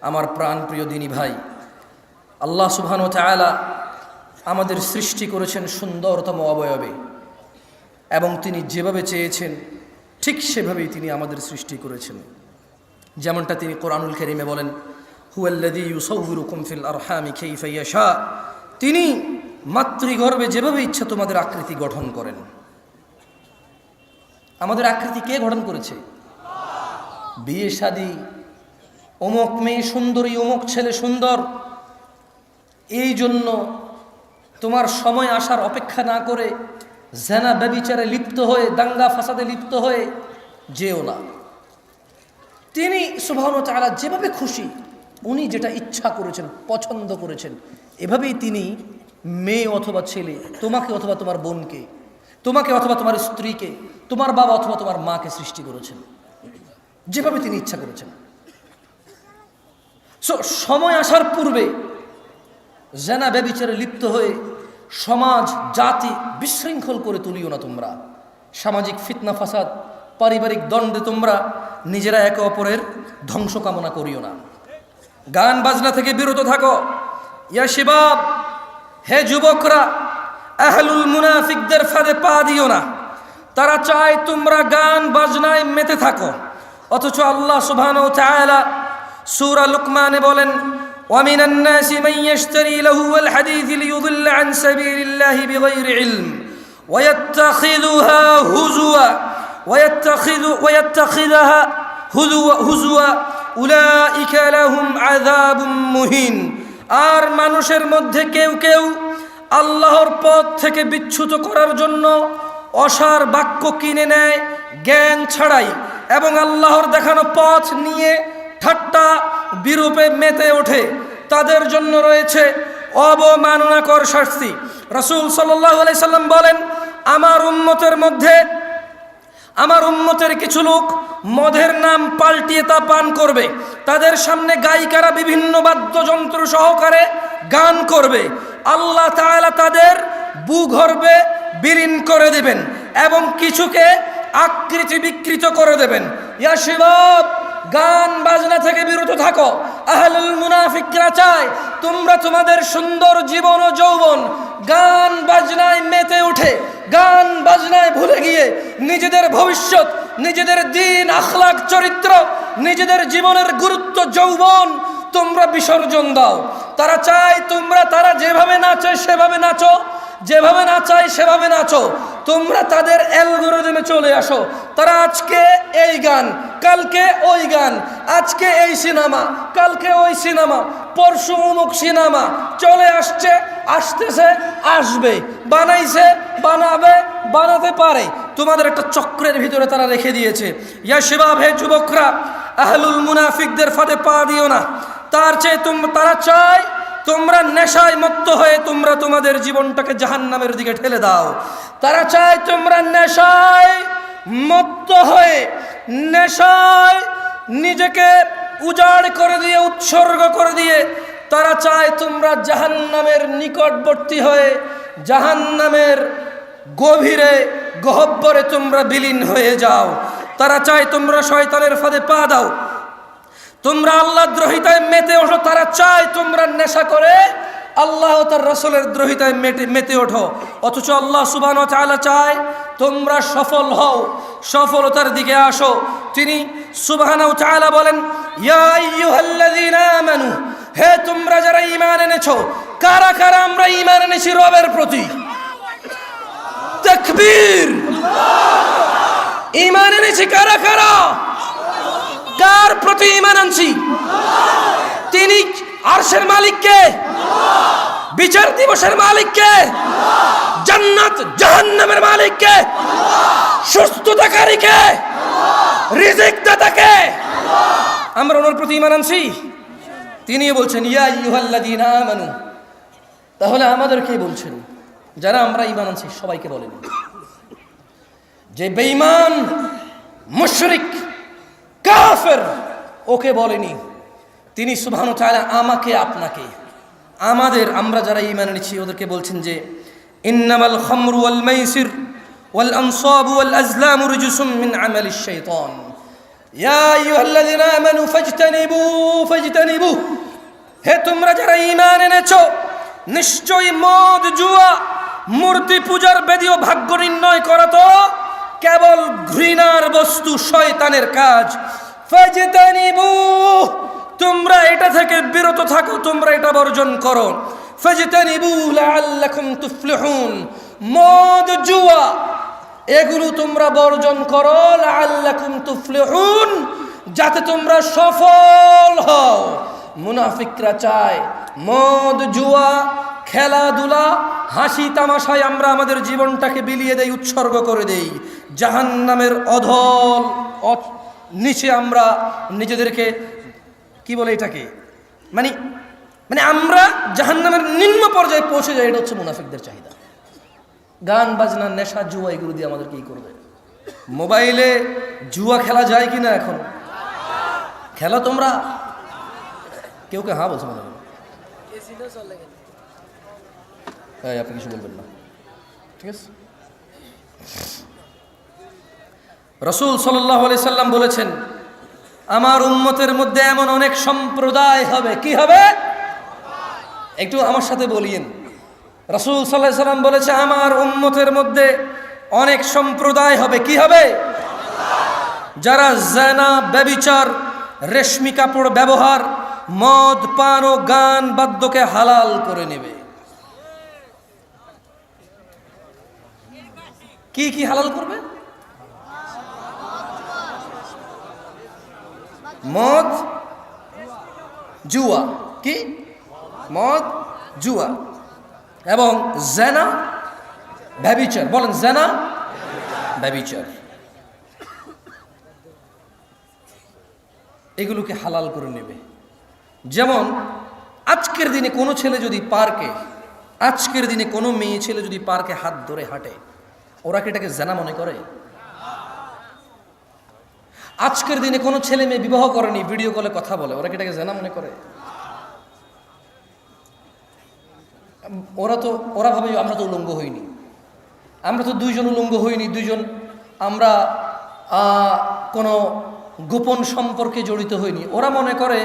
আমার প্রাণ প্রিয় দিনী ভাই, আল্লাহ সুবহানাহু ওয়া তাআলা আমাদের সৃষ্টি করেছেন সুন্দরতম অবয়বে, এবং তিনি যেভাবে চেয়েছেন ঠিক সেভাবেই তিনি আমাদের সৃষ্টি করেছেন। যেমনটা তিনি কোরআনুল কারীমে বলেন, হুয়াল্লাযী ইউসাউবিরুকুম ফিল আরহামি কাইফা ইয়াশা, তিনি মাতৃগর্ভে যেভাবে ইচ্ছা তোমাদের আকৃতি গঠন করেন। আমাদের আকৃতি কে গঠন করেছে? বিয়ে শাদী, অমুক মেয়ে সুন্দরী, অমুক ছেলে সুন্দর, এই জন্য তোমার সময় আসার অপেক্ষা না করে জেনা ব্যভিচারে লিপ্ত হয়ে, দাঙ্গা ফাসাদে লিপ্ত হয়ে যেও না। তিনি সুবহানাহু ওয়া তাআলা যেভাবে খুশি, উনি যেটা ইচ্ছা করেছেন, পছন্দ করেছেন, এভাবেই তিনি মেয়ে অথবা ছেলে, তোমাকে অথবা তোমার বোনকে, তোমাকে অথবা তোমার স্ত্রীকে, তোমার বাবা অথবা তোমার মাকে সৃষ্টি করেছেন, যেভাবে তিনি ইচ্ছা করেছেন। সময় আসার পূর্বে জেনা ব্যভিচারে লিপ্ত হয়ে সমাজ জাতি বিশৃঙ্খল করে তুলিও না তোমরা। সামাজিক ফিতনা ফাসাদ, পারিবারিক দ্বন্দ্বে তোমরা নিজেরা একে অপরের ধ্বংস কামনা করিও না। গান বাজনা থেকে বিরত থাকো। ইয়া শিবাব, হে যুবকরা, আহলুল মুনাফিকদের ফাঁদে পা দিও না। তারা চায় তোমরা গান বাজনায় মেতে থাকো, অথচ আল্লাহ সুবহানাহু ওয়া তাআলা সূরা লুকমানে বলেন, ومن الناس من يشتري لهو الحديث ليضل عن سبيل الله بغير علم ويتخذها هزوا হুজুয়া উলাইকা লাহুম আযাবুম মুহিন। আর মানুষের মধ্যে কেউ কেউ আল্লাহর পথ থেকে বিচ্যুত করার জন্য অসার বাক্য কিনে নেয় জ্ঞান ছাড়াই, এবং আল্লাহর দেখানো পথ নিয়ে ঠাট্টা বিরূপে মেতে ওঠে। তাদের জন্য রয়েছে অবমাননাকর শাস্তি। রাসূল সাল্লাল্লাহু আলাইহি সাল্লাম বলেন, আমার উম্মতের কিছু লোক মদের নাম পাল্টিয়ে তা পান করবে। তাদের সামনে গায়িকারা বিভিন্ন বাদ্যযন্ত্র সহকারে গান করবে। আল্লাহ তাআলা তাদের ভূগর্ভে বিলীন করে দেবেন এবং কিছুকে আকৃতি বিকৃত করে দেবেন। ইয়া শিবাব, গান বাজনা থেকে বিরত থাকো। আহলুল মুনাফিকরা চায় তোমরা তোমাদের সুন্দর জীবন ও যৌবন গান বাজনায় মেতে উঠে, গান বাজনায় ভুলে গিয়ে নিজেদের ভবিষ্যৎ, নিজেদের দিন, আখলাক, চরিত্র, নিজেদের জীবনের গুরুত্ব, যৌবন তোমরা বিসর্জন দাও। তারা চায় তারা যেভাবে নাচে সেভাবে নাচো, যেভাবে নাচায় সেভাবে নাচো। তোমরা তাদের অ্যালগরিদমে চলে আসো। তারা আজকে এই গান, কালকে ওই গান, আজকে এই সিনেমা, কালকে ওই সিনেমা, পরশু অমুক সিনেমা চলে আসছে, আসতেছে, আসবে, বানাইছে, বানাবে, বানাতে পারে। তোমাদের একটা চক্রের ভিতরে তারা রেখে দিয়েছে। ইয়া শিবাব, হে যুবকরা, আহলুল মুনাফিকদের ফাঁদে পা দিও না। তারা চায় তোমরা নেশায় মত্ত হয়ে তোমরা তোমাদের জীবনটাকে জাহান্নামের দিকে ঠেলে দাও। তারা চায় তোমরা নেশায় মত্ত হয়ে, নেশায় নিজেকে উজাড় করে দিয়ে, উৎসর্গ করে দিয়ে তারা চায় তোমরা জাহান্নামের নিকটবর্তী হয়ে, জাহান্নামের গভীরে গহ্বরে তোমরা বিলীন হয়ে যাও। তারা চায় তোমরা শয়তানের ফাঁদে পা দাও, তোমরা আল্লাহ দ্রোহিতায় মেতে ওঠো। তারা চায় তোমরা নেশা করে আল্লাহ ও তার রাসূলের দ্রোহিতায় মেতে ওঠো। অথচ আল্লাহ সুবহানাহু ওয়া তাআলা চায় তোমরা সফল হও, সফলতার দিকে আসো। তিনি সুবহানাহু ওয়া তাআলা বলেন, ইয়া আইয়ুহাল্লাযীনা আমানু, হে তোমরা যারা ঈমান এনেছো। কারা কারা আমরা ঈমান এনেছি রবের প্রতি? তাকবীর! ঈমান এনেছি কারা কারা? কার প্রতি ঈমান আনছি? তিনি আরশের মালিক কে? বিচার দিবসের মালিক কে? জান্নাত জাহান্নামের মালিক কে? সুস্থতাকারী কে? রিজিক দাতা কে? আমরা ওনার প্রতি ঈমান আনছি। তিনি বলছেন, ইয়া আইয়ুহাল্লাযীনা আমানু। তাহলে আমাদেরকে বলছেন, যারা আমরা ঈমান আনছি সবাইকে বলেন। যে বেঈমান, মুশরিক, কাফের, ওকে বলেনি। তিনি সুবহানাহু ওয়া তাআলা আমাকে, আপনাকে, আমরা যারা ঈমান এনেছি ওদেরকে বলছেন যে ইন্নামাল খামরু ওয়াল মাইসির ওয়াল আনসাবু ওয়াল আজলামু রিজসুম মিন আমালিশ শাইতান ইয়া আইয়ুহাল্লাযীনা আমানু ফাজতানিবু। হে তোমরা যারা ঈমান এনেছো, নিশ্চয়ই মদ, জুয়া, মূর্তি পূজার বেদী ও ভাগ্য নির্ণয় করা তো কেবল ঘৃণার বস্তু, শয়তানের কাজ। ফাজতানিবু, তোমরা এটা থেকে বিরত থাকো, তোমরা এটা বর্জন করো। ফাজতানিবু লাআল্লাকুম তুফলিহুন, মদ, জুয়া এগুলো তোমরা বর্জন করো। লাআল্লাকুম তুফলিহুন, যাতে তোমরা সফল হও। মুনাফিকরা চায় মদ, জুয়া, খেলাধুলা, হাসি তামাশায় আমরা আমাদের জীবনটাকে বিলিয়ে দেই, উৎসর্গ করে দেই। জাহান্নামের অধল নিচে আমরা নিজেদেরকে, কি বলে এটাকে, মানে আমরা জাহান্নামের নিম্ন পর্যায়ে পৌঁছে যাই। এটা হচ্ছে মুনাফিকদের চাহিদা। গান বাজনা, নেশা, জুয়া এগুলো দিয়ে আমাদের কি করবে? মোবাইলে জুয়া খেলা যায় কিনা? এখন খেলা তোমরা কেউ কে হ্যাঁ বলছো? আপনি কিছু বলবেন না, ঠিক আছে? রাসূল সাল্লাল্লাহু আলাইহি সাল্লাম বলেছেন, আমার উম্মতের মধ্যে এমন অনেক সম্প্রদায় হবে। কি হবে? একটু আমার সাথে বলিয়েন। রাসূল সাল্লাল্লাহু আলাইহি সাল্লাম বলেছে, আমার উম্মতের মধ্যে অনেক সম্প্রদায় হবে। কি হবে? যারা জিনা, ব্যভিচার, রেশমি কাপড় ব্যবহার, মদ, পান ও গান বাদ্যকে হালাল করে নেবে। কি কি হালাল করবে? মদ, জুয়া। কি? মদ, জুয়া এবং জেনা, ব্যভিচার। বলেন জেনা, ব্যভিচার। এগুলোকে হালাল করে নেবে। যেমন আজকের দিনে কোনো ছেলে যদি পার্কে, আজকের দিনে কোনো মেয়ে ছেলে যদি পার্কে হাত ধরে হাঁটে, ওরা কি এটাকে জেনা মনে করে? আজকের দিনে কোনো ছেলে মেয়ে বিবাহ করেনি, ভিডিও কলে কথা বলে, ওরা কি এটাকে জেনা মনে করে? ওরা ভাবে আমরা তো উলঙ্গ হইনি, আমরা তো দুইজন উলঙ্গ হইনি, দুইজন আমরা কোনো গোপন সম্পর্কে জড়িত হইনি। ওরা মনে করে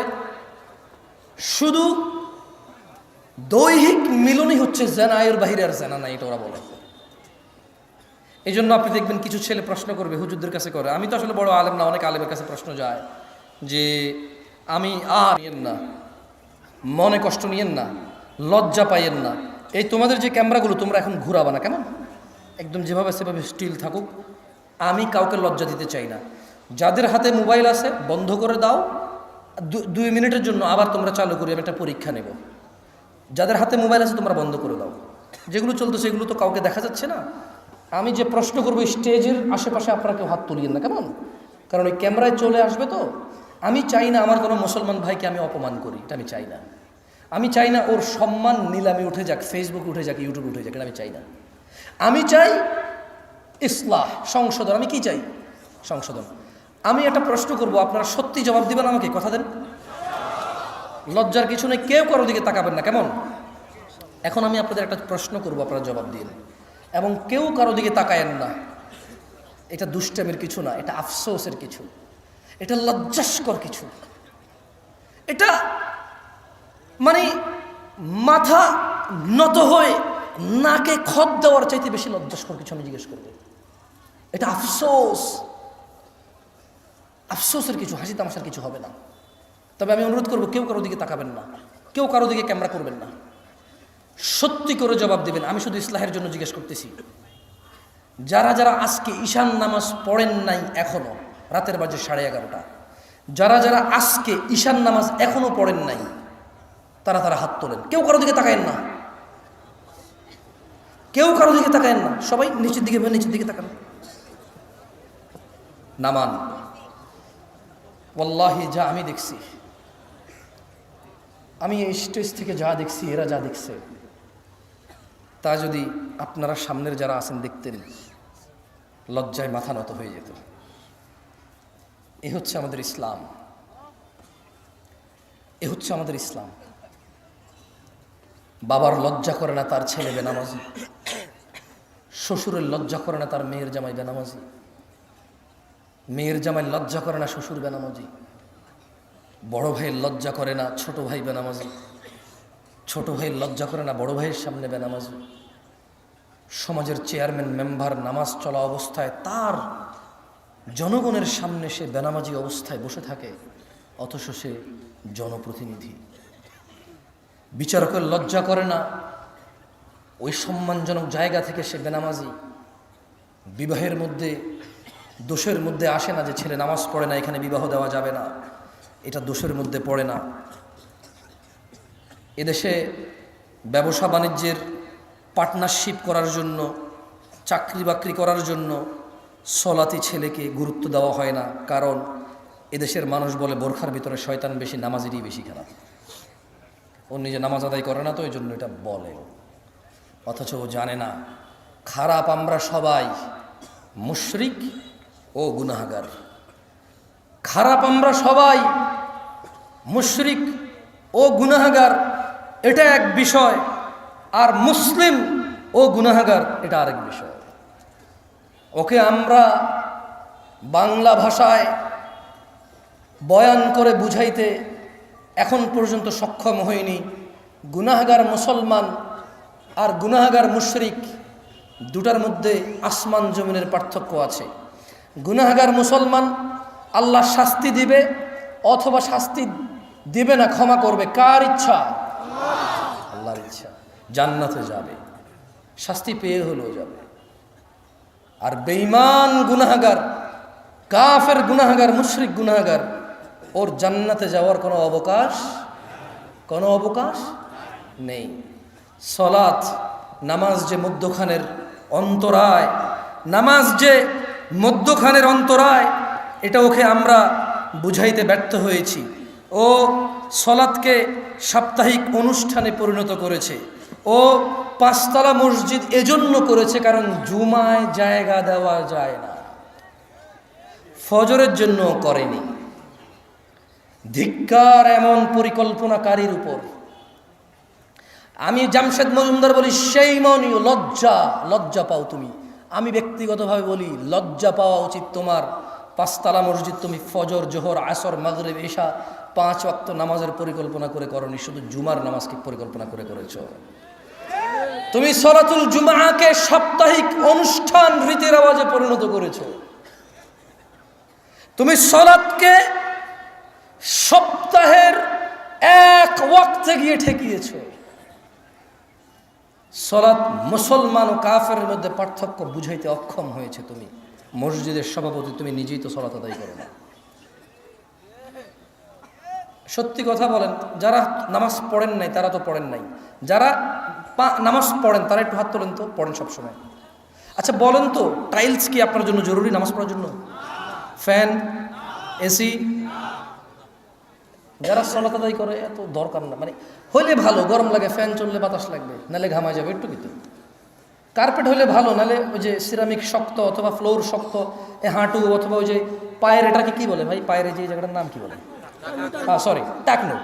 শুধু দৈহিক মিলনই হচ্ছে জেনা, এর বাহিরে আর জেনা নাই, এটা ওরা বলে। এই জন্য আপনি দেখবেন কিছু ছেলে প্রশ্ন করবে, হুজুরদের কাছে করে। আমি তো আসলে বড় আলেম না, অনেক আলেমের কাছে প্রশ্ন যায় যে আমি নিয়েন না, মনে কষ্ট নিয়েন না, লজ্জা পাইয়েন না, এই তোমাদের যে ক্যামেরাগুলো তোমরা এখন ঘুরাবা না কেমন, একদম যেভাবে সেভাবে স্টিল থাকুক। আমি কাউকে লজ্জা দিতে চাই না। যাদের হাতে মোবাইল আছে বন্ধ করে দাও, 2 মিনিটের জন্য আবার তোমরা চালু করি, আমি একটা পরীক্ষা নেব। যাদের হাতে মোবাইল আছে তোমরা বন্ধ করে দাও। যেগুলো চলতেছে এগুলো তো কাউকে দেখা যাচ্ছে না। আমি যে প্রশ্ন করবো স্টেজের আশেপাশে আপনারা কেউ হাত তুলিয়েন না কেমন, কারণ ওই ক্যামেরায় চলে আসবে। তো আমি চাই না আমার কোনো মুসলমান ভাইকে আমি অপমান করি, এটা আমি চাই না। আমি চাই না ওর সম্মান নিলামে উঠে যাক, ফেসবুক উঠে যাক, ইউটিউব উঠে যাক, এটা আমি চাই না। আমি চাই ইসলাহ, সংশোধন। আমি কি চাই? সংশোধন। আমি একটা প্রশ্ন করব, আপনারা সত্যি জবাব দিবেন আমাকে, কথা দেন। লজ্জার কিছু নেই, কেউ কারো দিকে তাকাবেন না কেমন। এখন আমি আপনাদের একটা প্রশ্ন করব, আপনারা জবাব দিন, এবং কেউ কারো দিকে তাকায়েন না। এটা দুষ্টামির কিছু না, এটা আফসোসের কিছু, এটা লজ্জাস্কর কিছু। এটা মানে মাথা নত হয়ে নাকে খত দেওয়ার চাইতে বেশি লজ্জাস্কর কিছু আমি জিজ্ঞেস করব। এটা আফসোস, আফসোসের কিছু, হাসি তামাশার কিছু হবে না। তবে আমি অনুরোধ করব, কেউ কারো দিকে তাকাবেন না, কেউ কারো দিকে ক্যামেরা করবেন না, সত্যি করে জবাব দেবেন। আমি শুধু ইসলাহের জন্য জিজ্ঞেস করতেছি, যারা যারা আজকে ঈশান নামাজ পড়েন নাই এখনো, রাতের বাজে 11:30, যারা যারা আজকে ঈশান নামাজ এখনো পড়েন নাই তারা তারা হাত তোলেন। কেউ কারো দিকে তাকায়েন না, কেউ কারো দিকে তাকায়েন না, সবাই নিচের দিকে, নিচের দিকে তাকান, নামান। ওয়াল্লাহি যা আমি দেখছি, আমি এই স্টেজ থেকে যা দেখছি, এরা যা দেখছে, তা যদি আপনারা সামনের যারা আছেন দেখতেন, লজ্জায় মাথা নত হয়ে যেত। এ হচ্ছে আমাদের ইসলাম, এ হচ্ছে আমাদের ইসলাম। বাবার লজ্জা করে না তার ছেলে বেনামাজি, শ্বশুরের লজ্জা করে না তার মেয়ের জামাই বেনামাজি, মেয়ের জামাই লজ্জা করে না শ্বশুর বেনামাজি, বড় ভাইয়ের লজ্জা করে না ছোট ভাই বেনামাজি, ছোট ভাইয়ের লজ্জা করে না বড় ভাইয়ের সামনে বেনামাজি। সমাজের চেয়ারম্যান মেম্বার নামাজ চলা অবস্থায় তার জনগণের সামনে সে বেনামাজি অবস্থায় বসে থাকে, অথচ সে জনপ্রতিনিধি। বিচারকের লজ্জা করে না ওই সম্মানজনক জায়গা থেকে সে বেনামাজি। বিবাহের মধ্যে দোষের মধ্যে আসে না যে ছেলে নামাজ পড়ে না, এখানে বিবাহ দেওয়া যাবে না, এটা দোষের মধ্যে পড়ে না। এদেশে ব্যবসা বাণিজ্যের পার্টনারশিপ করার জন্য, চাকরি বাকরি করার জন্য সলাতি ছেলেকে গুরুত্ব দেওয়া হয় না, কারণ এদেশের মানুষ বলে বোরখার ভিতরে শয়তান বেশি, নামাজেরই বেশি খারাপ। ও নিজে নামাজ আদায় করে না, তো এই জন্য এটা বলে, অথচ ও জানে না খারাপ আমরা সবাই, মুশরিক ও গুনাহগার। খারাপ আমরা সবাই, মুশরিক ও গুনাহগার, এটা এক বিষয়, আর মুসলিম ও গুনাহগার এটা আরেক বিষয়। ওকে আমরা বাংলা ভাষায় বয়ান করে বুঝাইতে এখন পর্যন্ত সক্ষম হইনি। গুনাহগার মুসলমান আর গুনাহগার মুশরিক দুটার মধ্যে আসমান জমিনের পার্থক্য আছে। গুনাহগার মুসলমান আল্লাহ শাস্তি দিবে অথবা শাস্তি দিবে না, ক্ষমা করবে, কার ইচ্ছা? আল্লাহর ইচ্ছা। জান্নাতে যাবে, শাস্তি পেয়ে হলেও যাবে। আর বেঈমান গুনাহগার, কাফের গুনাহগার, মুশরিক গুনাহগার, ওর জান্নাতে যাওয়ার কোনো অবকাশ নেই। সলাত নামাজ যে মধ্যখানের অন্তরায়, নামাজ যে মধ্যখানের অন্তরায়, এটা ওকে আমরা বুঝাইতে ব্যর্থ হয়েছি। ও সলাতকে সাপ্তাহিক অনুষ্ঠানে পরিণত করেছে। ও পাঁচতলা মসজিদ এজন্য করেছে কারণ জুমায় জায়গা দেওয়া যায় না, ফজরের জন্য করেনি। ধিক্কার এমন পরিকল্পনাকারীর উপর। আমি জামশেদ মজুমদার বলি, সেই মনীয় লজ্জা পাও তুমি। আমি ব্যক্তিগতভাবে বলি, লজ্জা পাওয়া উচিত তোমার। পাঁচতলা মসজিদ তুমি ফজর, জোহর, আসর, মাগরিব, ইশা 5 ওয়াক্ত নামাজের পরিকল্পনা করে করনি, শুধু জুমার নামাজকে পরিকল্পনা করে করেছ। তুমি সলাতুল জুমাকে সাপ্তাহিক অনুষ্ঠান রীতির আওয়াজে পরিণত করেছ। তুমি সলাতকে সপ্তাহের এক ওয়াক্তে গিয়ে ঠেকিয়েছ। সলাত মুসলমান ও কাফেরের মধ্যে পার্থক্য বুঝাইতে অক্ষম হয়েছে তুমি। মসজিদের সভাপতি, তুমি নিজেই তো সলাত আদায় করো না। সত্যি কথা বলেন, যারা নামাজ পড়েন নাই তারা তো পড়েন নাই, যারা নামাজ পড়েন তারা একটু হাত তোলেন তো, পড়েন সবসময়। আচ্ছা বলেন তো, টাইলস কি আপনার জন্য জরুরি নামাজ পড়ার জন্য? Fan, AC? যারা সলাত আদায় করে এত দরকার না, মানে হইলে ভালো, গরম লাগে, ফ্যান চললে বাতাস লাগবে, নালে ঘামা যাবে একটু কিন্তু। কার্পেট হলে ভালো, নালে ওই যে সিরামিক শক্ত অথবা ফ্লোর শক্ত, হাঁটু অথবা ওই যে পায়ের, এটাকে কি বলে ভাই, পায়ের যে জায়গাটার নাম কি বলে? সরি, টাকনু।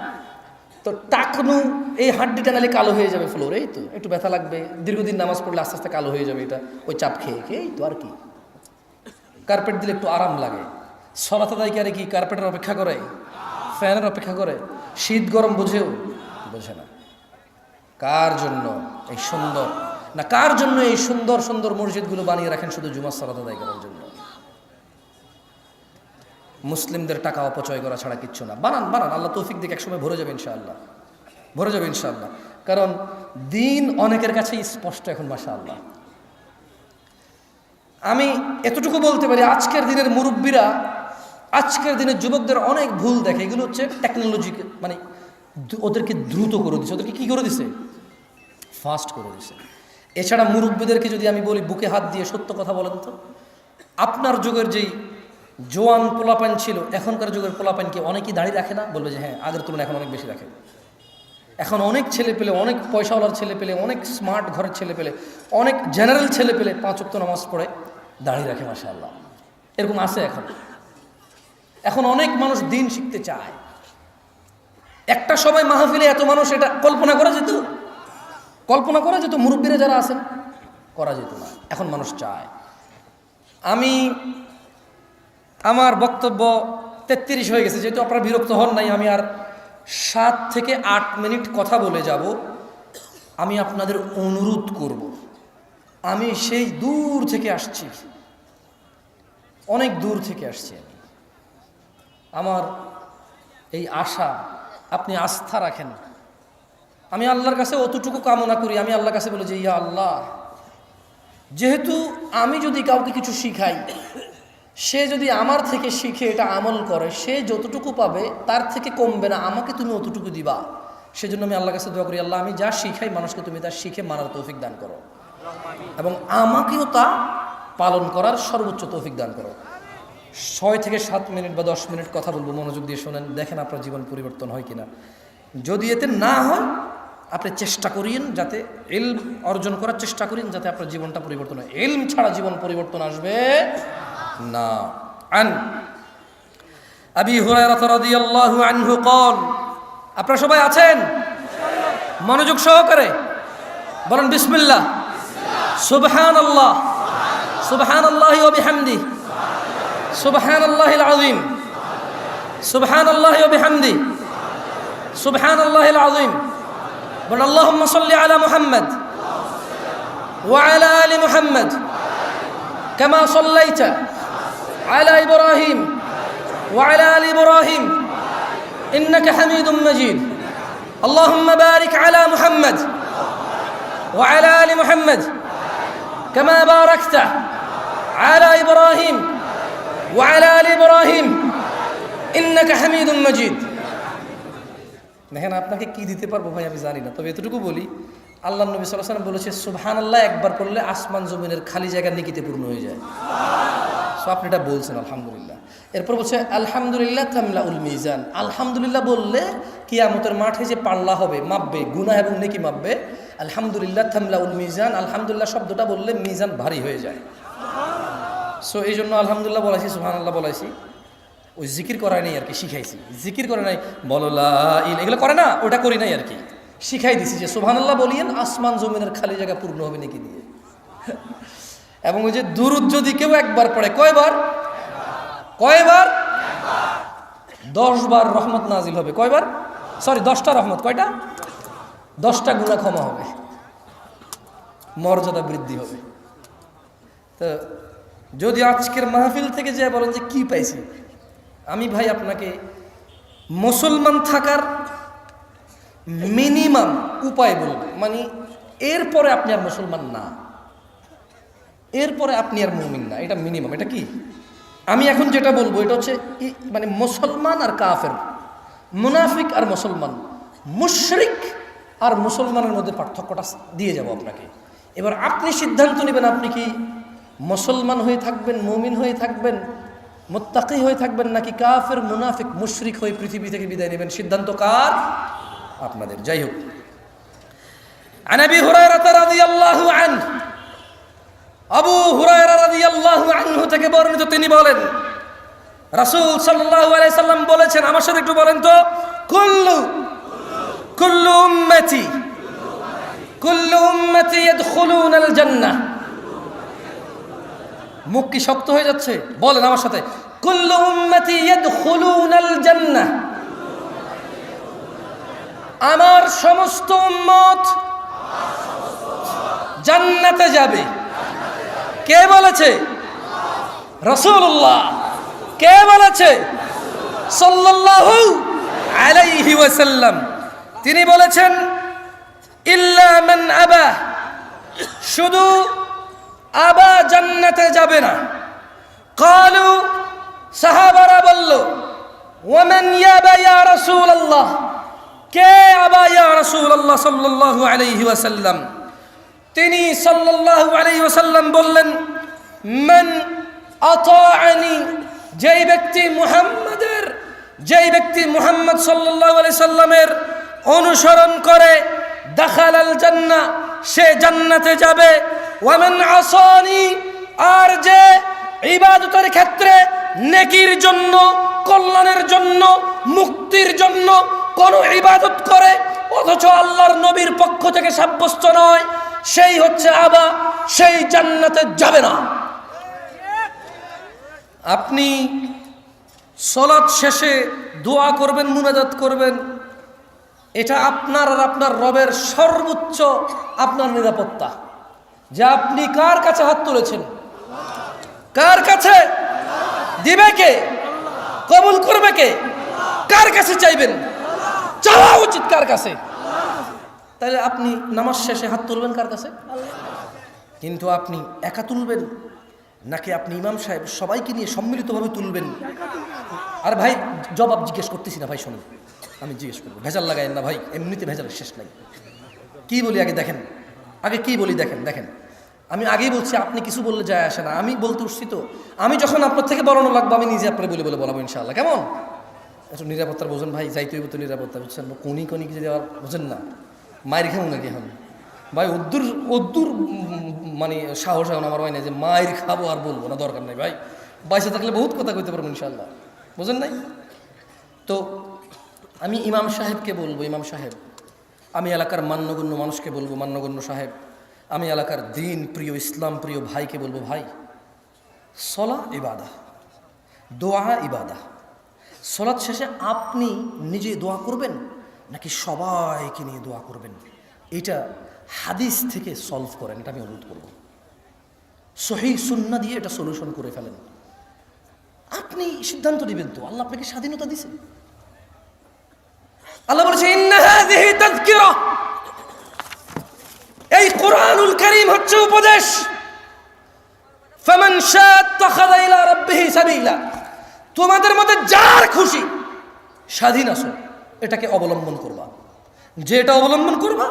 তো টাকনু, এই হাড্ডিটা নালে কালো হয়ে যাবে ফ্লোর, এই তো একটু ব্যথা লাগবে, দীর্ঘদিন নামাজ পড়লে আস্তে আস্তে কালো হয়ে যাবে এটা, ওই চাপ খেয়ে খেয়ে, এই তো আর কি। কার্পেট দিলে একটু আরাম লাগে। সলাত আদায়কারী কি কার্পেটের অপেক্ষা করে? ফ্যানের অপেক্ষা করে? শীত গরম বোঝে না। কার জন্য এই সুন্দর না, কার জন্য এই সুন্দর সুন্দর মসজিদগুলো বানিয়ে রাখেন? শুধু জুমার সালাত আদায় করার জন্য। মুসলিমদের টাকা অপচয় করা ছাড়া কিচ্ছু না। বানান, আল্লাহ তৌফিক দিকে একসময় ভরে যাবে ইনশাআল্লাহ। কারণ দিন অনেকের কাছেই স্পষ্ট এখন, মাশাআল্লাহ। আমি এতটুকু বলতে পারি, আজকের দিনের মুরব্বীরা, আজকের দিনের যুবকদের অনেক ভুল দেখে। এগুলো হচ্ছে টেকনোলজি, মানে ওদেরকে দ্রুত করে দিছে, ওদেরকে কি করে দিছে? ফাস্ট করে দিছে। এছাড়া মুরব্বীদেরকে যদি আমি বলি, বুকে হাত দিয়ে সত্য কথা বলেন তো, আপনার যুগের যেই জোয়ান পোলাপান ছিল, এখনকার যুগের পোলাপানকে অনেকেই দাড়ি রাখে না? বলবে যে হ্যাঁ, আগের তুলনায় এখন অনেক বেশি রাখে। এখন অনেক ছেলে পেলে, অনেক পয়সাওয়ালার ছেলে পেলে, অনেক স্মার্ট ঘরের ছেলে পেলে, অনেক জেনারেল ছেলে পেলে 5 ওয়াক্ত নামাজ পড়ে দাড়ি রাখে, মাশাআল্লাহ। এরকম আছে এখন অনেক মানুষ দিন শিখতে চায়। একটা সময় মাহফিলে এত মানুষ, এটা কল্পনা করা যেত, মুরব্বীরা যারা আছেন, করা যেত না। এখন মানুষ চায়। আমার বক্তব্য 33 হয়ে গেছে, যেহেতু আপনারা বিরক্ত হন নাই, আমি আর 7 থেকে 8 মিনিট কথা বলে যাব। আমি আপনাদের অনুরোধ করব, আমি সেই দূর থেকে আসছি, অনেক দূর থেকে আসছি। আমার এই আশা, আপনি আস্থা রাখেন। আমি আল্লাহর কাছে অতটুকু কামনা করি, আমি আল্লাহর কাছে বলি যে ইয়া আল্লাহ, যেহেতু আমি যদি কাউকে কিছু শিখাই, সে যদি আমার থেকে শিখে এটা আমল করে, সে যতটুকু পাবে তার থেকে কমবে না, আমাকে তুমি অতটুকু দিবা। সেজন্য আমি আল্লাহর কাছে দোয়া করি, আল্লাহ আমি যা শিখাই মানুষকে, তুমি তা শিখে মানার তৌফিক দান করো, এবং আমাকেও তা পালন করার সর্বোচ্চ তৌফিক দান করো। 6 থেকে 7 মিনিট বা 10 মিনিট কথা বলবো, মনোযোগ দিয়ে শোনেন, দেখেন আপনার জীবন পরিবর্তন হয় কিনা। যদি এতে না হয়, আপনি চেষ্টা করিয়েন, যাতে ইলম অর্জন করার চেষ্টা করেন, যাতে আপনার জীবনটা পরিবর্তন হয়। ইলম ছাড়া জীবন পরিবর্তন আসবে না। আন আবি হুরায়রা রাদিয়াল্লাহু আনহু قال, আপনারা সবাই আছেন? মনোযোগ সহকারে বলেন বিসমিল্লাহ। সুবহানাল্লাহ, সুবহানাল্লাহি ওয়া বিহামদিহি, সুবহানাল্লাহিল আযীম, সুবহানাল্লাহি ওয়া বিহামদিহি, সুবহানাল্লাহিল আযীম। বলেন আল্লাহুম্মা সাল্লি আলা মুহাম্মদ ওয়া আলা আলি মুহাম্মদ কামা সাল্লাইতা আলা ইব্রাহিম ওয়া আলা আলি ইব্রাহিম ইন্নাকা হামিদুম মাজিদ। আল্লাহুম্মা বারিক আলা মুহাম্মদ ওয়া আলা আলি মুহাম্মদ কামা বারাকতা আলা ইব্রাহিম ওয়া আলা আলি ইব্রাহিম ইন্নাকা হামিদুম মাজিদ। দেখেন আপনাকে কি দিতে পারবো ভাই আমি জানি না, তবে এতটুকু বলি, আল্লাহ নবী সাল্লাল্লাহু আলাইহি ওয়াসাল্লাম বলেছে সুবহানাল্লাহ একবার পড়লে আসমান জমিনের খালি জায়গা নেকিতে পূর্ণ হয়ে যায়। সো আপনি এটা বলছেন আলহামদুলিল্লাহ। এরপর বলছে আলহামদুলিল্লাহ তামলাউল মিজান। আলহামদুলিল্লাহ বললে কিয়ামতের মাঠে যে পাল্লা হবে, মাপবে, গুনাহ এবং নেকি মাপবে। আলহামদুলিল্লাহ তামলাউল মিজান, আলহামদুলিল্লাহ শব্দটা বললে মিজান ভারী হয়ে যায়। সো এই জন্য আলহামদুলিল্লাহ বলাইছি, সুবহানাল্লাহ বলাইছি। ওই জিকির করাই নাই আর কি, শিখাইছি। জিকির করে নাই, বলো লা ইলাহা, এগুলো করে না, ওটা করি নাই আর কি, শিখাই দিছি যে সুবহানাল্লাহ বলিয়েন, আসমান জমিনের খালি জায়গা পূর্ণ হবে নেকি দিয়ে। এবং ওই যে দুরূদ যদি কেউ একবার পড়ে, কয়বার? 10 বার রহমত নাজিল হবে। কয়বার? সরি, 10টা রহমত। কয়টা? 10টা গুনাহ ক্ষমা হবে, মর্যাদা বৃদ্ধি হবে। তো যদি আজকের মাহফিল থেকে যে বলেন যে কি পাইছি, আমি ভাই আপনাকে মুসলমান থাকার মিনিমাম উপায় বলবো, মানে এরপরে আপনি আর মুসলমান না, এরপরে আপনি আর মুমিন না, এটা মিনিমাম। এটা কি আমি এখন যেটা বলবো এটা হচ্ছে মানে মুসলমান আর কাফের, মুনাফিক আর মুসলমান, মুশরিক আর মুসলমানের মধ্যে পার্থক্যটা দিয়ে যাব আপনাকে। এবার আপনি সিদ্ধান্ত নেবেন, আপনি কি মুসলমান হয়ে থাকবেন, মুমিন হয়ে থাকবেন, মুত্তাকি হয়ে থাকবেন, নাকি কাফের, মুনাফিক, মুশরিক হয়ে পৃথিবী থেকে বিদায় নেবেন। সিদ্ধান্ত কার? আপনাদের। যাই হোক, আন আবি হুরায়রা রাদিয়াল্লাহু আনহু, আবু হুরায়রা রাদিয়াল্লাহু আনহু থেকে বর্ণিত, তিনি বলেন রাসূল সাল্লাল্লাহু আলাইহি সাল্লাম বলেছেন, আমার সাথে একটু বলেন তো, কুল্লু উম্মতি ইয়াদখুলুনাল জান্নাহ। মুখ কি শক্ত হয়ে যাচ্ছে? বলেন আমার সাথে, কুল্লু উম্মতি ইয়াদখুলুনাল জান্নাহ। আমার সমস্ত উম্মত জান্নাতে যাবে। কে বলেছে? রাসূলুল্লাহ। কে বলেছে? সাল্লাল্লাহু আলাইহি ওয়াসাল্লাম। তিনি বলেছেন ইল্লা মান আবা, শুধু আবা জান্নাতে যাবে না। ক্বালু, সাহাবারা বলল, ওয়া মান ইয়াবা ইয়া রাসূলুল্লাহ, কে আবা ইয়া রাসূলুল্লাহ সাল্লাল্লাহু আলাইহি ওয়াসাল্লাম। তিনি সাল্লাল্লাহু আলাইহি ওয়াসাল্লাম বললেন, মান আতাআনি, যেই ব্যক্তি মুহাম্মদ সাল্লাল্লাহু আলাইহি সাল্লামের অনুসরণ করে, দাখালাল জান্নাহ, সে জান্নাতে যাবে। ওয়া মান আসানি, আর যে ইবাদতের ক্ষেত্রে নেকির জন্য, কল্যাণের জন্য, মুক্তির জন্য কোন ইবাদত করে অথচ আল্লাহর নবীর পক্ষ থেকে সাব্যস্ত নয়, সেই হচ্ছে আবা, সেই জান্নাতে যাবে না। আপনি সালাত শেষে দোয়া করবেন, মুনাজাত করবেন, এটা আপনার আর আপনার রবের সর্বোচ্চ আপনার নিরাপত্তা, যে আপনি কার কাছে হাত তুলেছেন, কার কাছে দিবে কে, কবুল করবে কে, কার কাছে চাইবেন, চাওয়া উচিত কার কাছে। তাহলে আপনি নামাজ শেষে হাত তুলবেন কার কাছে? কিন্তু আপনি একা তুলবেন নাকি আপনি ইমাম সাহেব সবাইকে নিয়ে সম্মিলিতভাবে তুলবেন? আর ভাই জবাব জিজ্ঞেস করতেছি না ভাই, শোনেন, আমি জিজ্ঞেস করবো, ভেজাল লাগায়েন না ভাই, এমনিতে ভেজালের শেষ নাই। কি বলি আগে দেখেন, আগে কি বলি দেখেন। আমি আগেই বলছি, আপনি কিছু বললে যায় আসে না, আমি বলতে উঠছি তো, আমি যখন আপনার থেকে বলানো লাগবে আমি নিজে আপনার বলে বলাবো ইনশাআল্লাহ। কেমন? একটু নিরাপত্তার বোঝেন ভাই, যাইতে হইব তো নিরাপত্তা, বুঝছেন? কোনি যদি দেওয়ার বোঝেন না, মায়ের খাবো নাকি এখন ভাই? অদ্দুর মানে সাহস এখন আমার হয় না যে মায়ের খাবো আর বলবো না, দরকার নাই ভাই, বাইসে থাকলে বহুত কথা কইতে পারবো ইনশাআল্লাহ, বোঝেন নাই? তো আমি ইমাম সাহেবকে বলবো, ইমাম সাহেব, আমি এলাকার মান্যগণ্য মানুষকে বলবো, মান্যগণ্য সাহেব, আমি এলাকার দিন প্রিয়, ইসলাম প্রিয় ভাইকে বলবো, ভাই সলা ইবাদা, দোয়া ইবাদা। সলাৎ শেষে আপনি নিজে দোয়া করবেন নাকি সবাইকে নিয়ে দোয়া করবেন, এটা হাদিস থেকে সলভ করেন, এটা আমি অনুরোধ করব। সহিহ সুন্নাহ দিয়ে এটা সলিউশন করে ফেলেন। আপনি সিদ্ধান্ত নেবেন তো, আল্লাহ আপনাকে স্বাধীনতা দিয়েছেন। আল্লাহ বলেছে ইন্না হাযিহি তাযকিরা, এই কোরআনুল কারীম হচ্ছে উপদেশ। ফামান শাআ ইত্তাখাযা ইলা রাব্বিহি সাবিলা, তোমাদের মধ্যে যার খুশি স্বাধীন আছো, এটাকে অবলম্বন করবা। যে এটা অবলম্বন করবা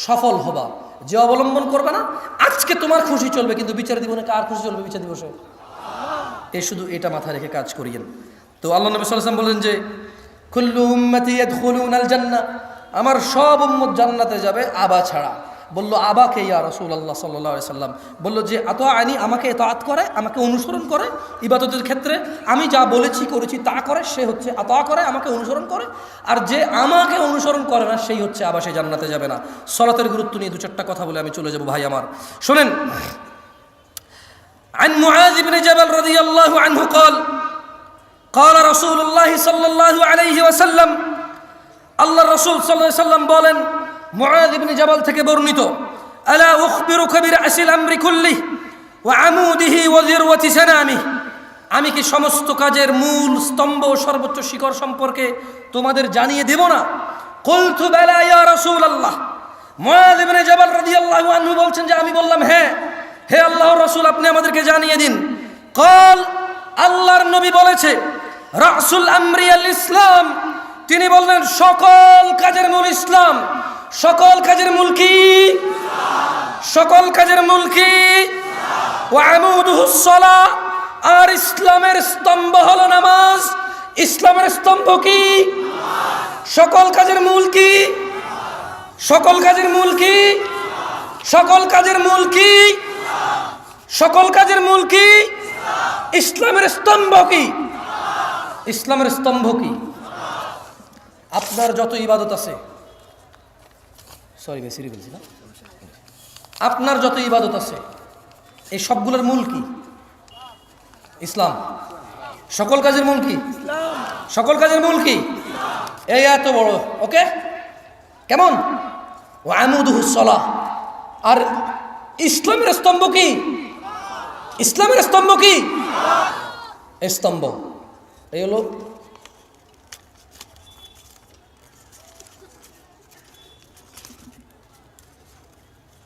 সফল হবা, যে অবলম্বন করবা না, আজকে তোমার খুশি চলবে কিন্তু বিচার জীবনে কার খুশি চলবে বিচার দিবসে? এই শুধু এটা মাথায় রেখে কাজ করিয়েন। তো আল্লাহ নবী সাল্লাল্লাহু আলাইহি ওয়াসাল্লাম বলেন যে কুল্লু উম্মতি ইয়াদখুলুনাল জান্নাহ, আমার সব উম্মত জান্নাতে যাবে আবা ছাড়া। বলল আবাকে ইয়া রাসূলুল্লাহ সাল্লাল্লাহু আলাইহি সাল্লাম, বলল যে আতাআনি, আমাকে ইতাআত করে, আমাকে অনুসরণ করে ইবাদতের ক্ষেত্রে, আমি যা বলেছি করেছি তা করে, সে হচ্ছে আতা করে, আমাকে অনুসরণ করে। আর যে আমাকে অনুসরণ করে না সেই হচ্ছে আবা, সে জান্নাতে যাবে না। সালাতের গুরুত্ব নিয়ে দু চারটা কথা বলে আমি চলে যাব ভাই আমার, শুনেন। عن معاذ بن جبل رضي الله عنه قال قال رسول الله صلى الله عليه وسلم, আল্লাহ রাসূল সাল্লাল্লাহু আলাইহি ওয়াসাল্লাম বলেন, মুআয ইবনে জাবাল থেকে বর্ণিত, আলা উখবিরুকা বিরাসিল আমরি কুল্লিহি ওয়া আমুদিহি ওয়া যিরওয়াতি সানামিহি, আমি কি সমস্ত কাজের মূল স্তম্ভ ও সর্বোচ্চ শিখর সম্পর্কে তোমাদের জানিয়ে দেব না? কুলতু বালা ইয়া রাসূলুল্লাহ, মুআয ইবনে জাবাল রাদিয়াল্লাহু আনহু বলছেন যে আমি বললাম হ্যাঁ, হে আল্লাহর রাসূল আপনি আমাদেরকে জানিয়ে দিন। কল, আল্লাহর নবী বলেছে রাসুল আমরি আল ইসলাম, তিনি বললেন সকল কাজের মূল ইসলাম। সকল কাজের মূল কি? সকল কাজের মূল কি? ওয়া আমুদুহুস সালাহ, আর ইসলামের স্তম্ভ হলো নামাজ। ইসলামের স্তম্ভ কি? সকল কাজের মূল কি? সকল কাজের মূল কি? সকল কাজের মূল কি? সকল কাজের মূল কি? ইসলামের স্তম্ভ কি? ইসলামের স্তম্ভ কি? আপনার যত ইবাদত আছে, সরি ভাই সিরি বলছি না, আপনার যত ইবাদত আছে এই সবগুলোর মূল কি? ইসলাম। সকল কাজের মূল কি? সকল কাজের মূল কি? এই এত বড়, ওকে কেমন? ওয়া আমুদুহুস সালাহ, আর ইসলামের স্তম্ভ কি? ইসলামের স্তম্ভ কি? স্তম্ভ এই হলো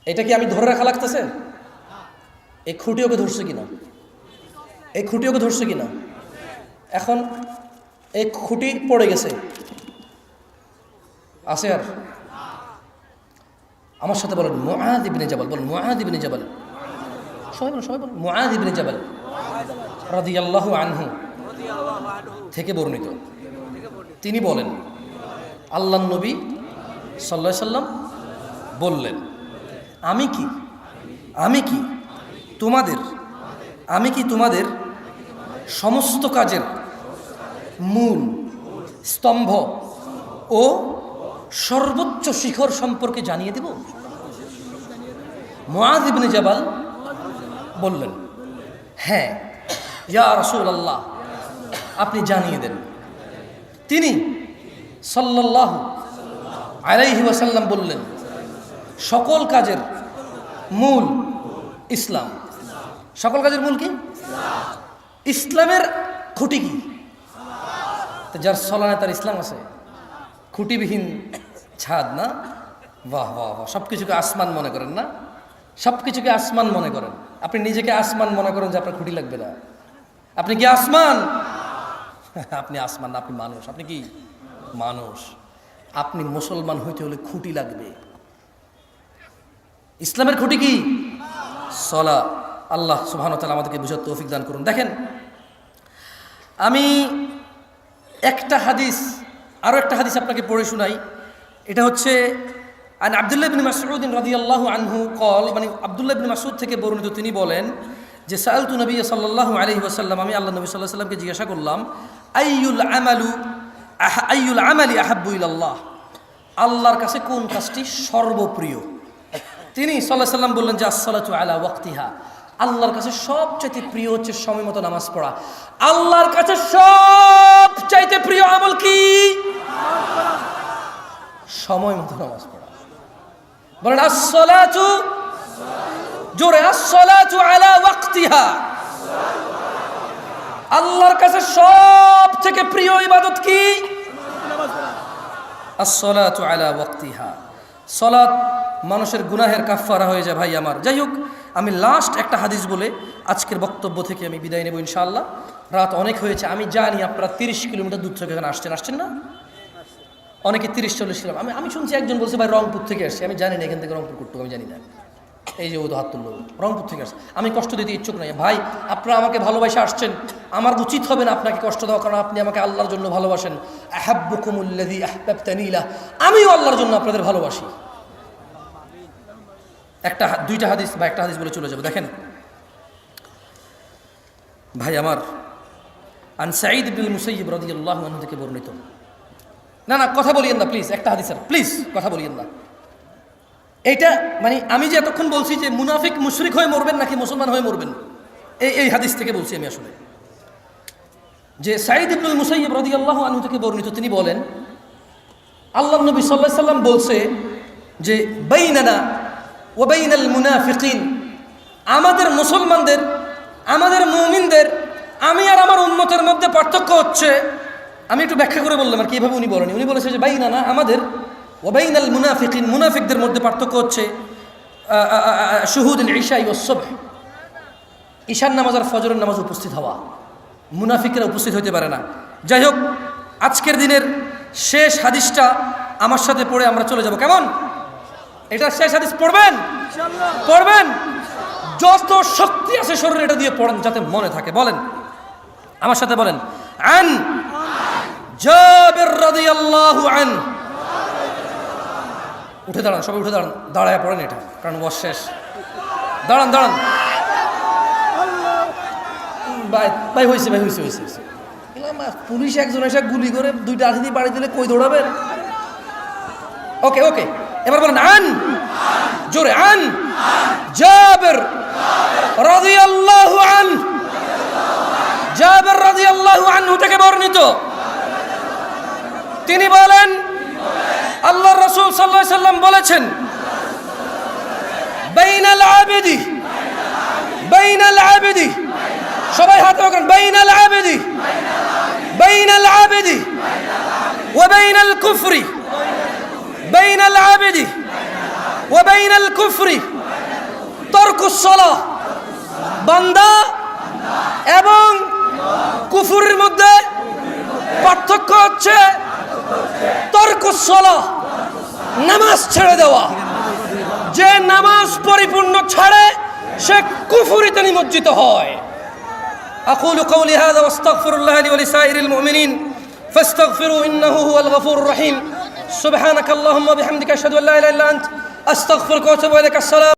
এটা কি আমি ধরে রাখা লাগতেছে? এই খুঁটি ওকে ধরছে কিনা? এই খুঁটি ওকে ধরছে কিনা? এখন এই খুঁটি পড়ে গেছে, আছে আর? আমার সাথে বলেন মুআয ইবনে জাবাল, বলেন মুআয ইবনে জাবাল, সবাই বলেন, সবাই বলেন মুআয ইবনে জাবাল রাদিয়াল্লাহু আনহু থেকে বর্ণিত। তিনি বলেন আল্লাহর নবী সাল্লাল্লাহু আলাইহি সাল্লাম বললেন, আমি কি তোমাদের সমস্ত কাজের মূল স্তম্ভ ও সর্বোচ্চ শিখর সম্পর্কে জানিয়ে দেব? মুআয ইবনে জাবাল বললেন, হ্যাঁ ইয়া রাসূলুল্লাহ আপনি জানিয়ে দেন। তিনি সাল্লাল্লাহু আলাইহি ওয়াসাল্লাম বললেন, সকল কাজের মূল ইসলাম। সকল কাজের মূল কি? ইসলামের খুঁটি কি? যার সলানে তার ইসলাম আছে, খুঁটিবিহীন ছাদ না? বাহ বাহ বাহ, সব কিছুকে আসমান মনে করেন না? সব কিছুকে আসমান মনে করেন। আপনি নিজেকে আসমান মনে করেন যে আপনার খুঁটি লাগবে না। আপনি কি আসমান? আপনি আসমান না, আপনি মানুষ। আপনি কি মানুষ? আপনি মুসলমান হইতে হলে খুঁটি লাগবে। ইসলামের খুঁটি কি? সলা। আল্লাহ সুবহানাহু ওয়া তাআলা আমাদেরকে বুঝার তৌফিক দান করুন। দেখেন, আমি আরো একটা হাদিস আপনাকে পড়ে শোনাই। এটা হচ্ছে আন আব্দুল্লাহ ইবনে মাসউদ রাদিয়াল্লাহু আনহু কল, মানে আব্দুল্লাহ ইবনে মাসউদ থেকে বর্ণিত, তিনি বলেন যে সাআলতু নবী সাল্লাল্লাহু আলাইহি ওয়াসাল্লাম, আমি আল্লাহ নবী সাল্লাল্লাহু আলাইহি ওয়াসাল্লামকে জিজ্ঞাসা করলাম, আইয়ুল আমালি আহাব্বু ইলাল্লাহ, আল্লাহর কাছে কোন কাজটি সর্বপ্রিয়? তিনি সাল্লাল্লাহু আলাইহি ওয়াসাল্লাম বললেন যে আসসালাতু আলা ওয়াক্তিহা, আল্লাহর কাছে সবচাইতে প্রিয় হচ্ছে সময় মতো নামাজ পড়া। আল্লাহর কাছে সবচাইতে প্রিয় আমল কি? সময় মতো নামাজ পড়া। বলেন আসসালাতু, জোরে, আসসালাতু আলা ওয়াক্তিহা। আল্লাহর কাছে সব থেকে প্রিয় ইবাদত কি? আসসালাতু আলা ওয়াক্তিহা। সালাত মানুষের গুনাহের কাফফারা হয়ে যায় ভাই আমার। যাই হোক, আমি লাস্ট একটা হাদিস বলে আজকের বক্তব্য থেকে আমি বিদায় নেব ইনশাআল্লাহ। রাত অনেক হয়েছে, আমি জানি আপনারা 30 কিলোমিটার দূর থেকে এখানে আসছেন না? অনেকে 30-40 কিলোমিটার। আমি শুনছি একজন বলছে ভাই রংপুর থেকে আসছে। আমি জানি না এখান থেকে রংপুর করতে, আমি জানি না। এই যে ও তো হাত তুললো, রংপুর থেকে আসছে। আমি কষ্ট দিতে ইচ্ছুক নই ভাই, আপনারা আমাকে ভালোবাসে আসছেন, আমার উচিত হবে না আপনাকে কষ্ট দেওয়া, কারণ আপনি আমাকে আল্লাহর জন্য ভালোবাসেন। আহাব্বুকুমুল্লাযী আহবাবতানি লাহ, আমিও আল্লাহর জন্য আপনাদের ভালোবাসি। দুইটা হাদিস বা একটা হাদিস বলে চলে যাব। দেখেন ভাই আমার, আন সাঈদ ইবনুল মুসাইয়্যিব রাদিয়াল্লাহু আনহু থেকে বর্ণিত। না কথা বলিয়েন না প্লিজ, একটা হাদিস স্যার প্লিজ, কথা বলিয়েন না। এইটা মানে আমি যে এতক্ষণ বলছি যে মুনাফিক মুশরিক হয়ে মরবেন নাকি মুসলমান হয়ে মরবেন, এই হাদিস থেকে বলছি আমি আসলে। যে সাঈদ ইবনুল মুসাইয়্যিব রাদিয়াল্লাহু আনহু থেকে বর্ণিত, তিনি বলেন আল্লাহর নবী সাল্লাল্লাহু আলাইহি সাল্লাম বলছে যে বাইনানা ওয়া বাইনাল মুনাফিকিন, আমাদের মুসলমানদের, আমাদের মুমিনদের, আমি আর আমার উম্মতের মধ্যে পার্থক্য হচ্ছে, আমি একটু ব্যাখ্যা করে বললাম আর কি, এভাবে উনি বলেনি। উনি বলেছে যে বাইনানা আমাদের, ওয়া বাইনাল মুনাফিকিন মুনাফিকদের মধ্যে পার্থক্য হচ্ছে শুহুদুল ইশা ওয়াস সুবহ, ঈশার নামাজ আর ফজরের নামাজ উপস্থিত হওয়া। মুনাফিকরা উপস্থিত হতে পারে না। যাই হোক, আজকের দিনের শেষ হাদিসটা আমার সাথে পড়ে আমরা চলে যাব, কেমন? এটা শেষ হাদিস, পড়বেন পড়বেন, যত শক্তি আছে শরীরে এটা দিয়ে পড়েন যাতে মনে থাকে। বলেন আমার সাথে, বলেন আন জাবির রাদিয়াল্লাহু আন। উঠে দাঁড়ান, সবাই উঠে দাঁড়ান, দাঁড়ায় পড়েন এটা, কারণ ওয়াজ শেষ। দাঁড়ান ভাই হয়েছে পুলিশ একজন এসে গুলি করে 2টা লাঠি দিয়ে বাড়ি দিলে কই দৌড়াবেন? ওকে এবার বলেন আন, জোরে আন জাবির রাদিয়াল্লাহু আন। জাবির রাদিয়াল্লাহু আনহু থেকে বর্ণিত, তিনি বলেন আল্লাহর রাসূল সাল্লাল্লাহু আলাইহি সাল্লাম বলেছেন বাইনাল আবিদি, সবাই হাত রাখেন, বাইনাল আবিদি ওয়া বাইনাল কুফরি, বাইনাল আবিদি ওয়া বাইনাল কুফরি তারকুস সালাহ, বান্দা এবং কুফরের মধ্যে পার্থক্য হচ্ছে তারকুস সালাহ, নামাজ ছেড়ে দেওয়া। যে নামাজ পরিপূর্ণ ছাড়ে সে কুফরিতে নিমজ্জিত হয়। আকুলু কওলি হাযা ওয়াস্তাগফিরুল্লাহ লি ওয়া লিসাইরিল মুমিনিন ফাস্তাগফিরু ইন্নাহু হুয়াল গফুরুর রহিম। সুবহানাকাল্লাহুম্মা ওয়া বিহামদিকা আশহাদু আল্লা ইলাহা ইল্লা আনতা আস্তাগফিরুকা ওয়া আতুবু ইলাইক। আসসালাম।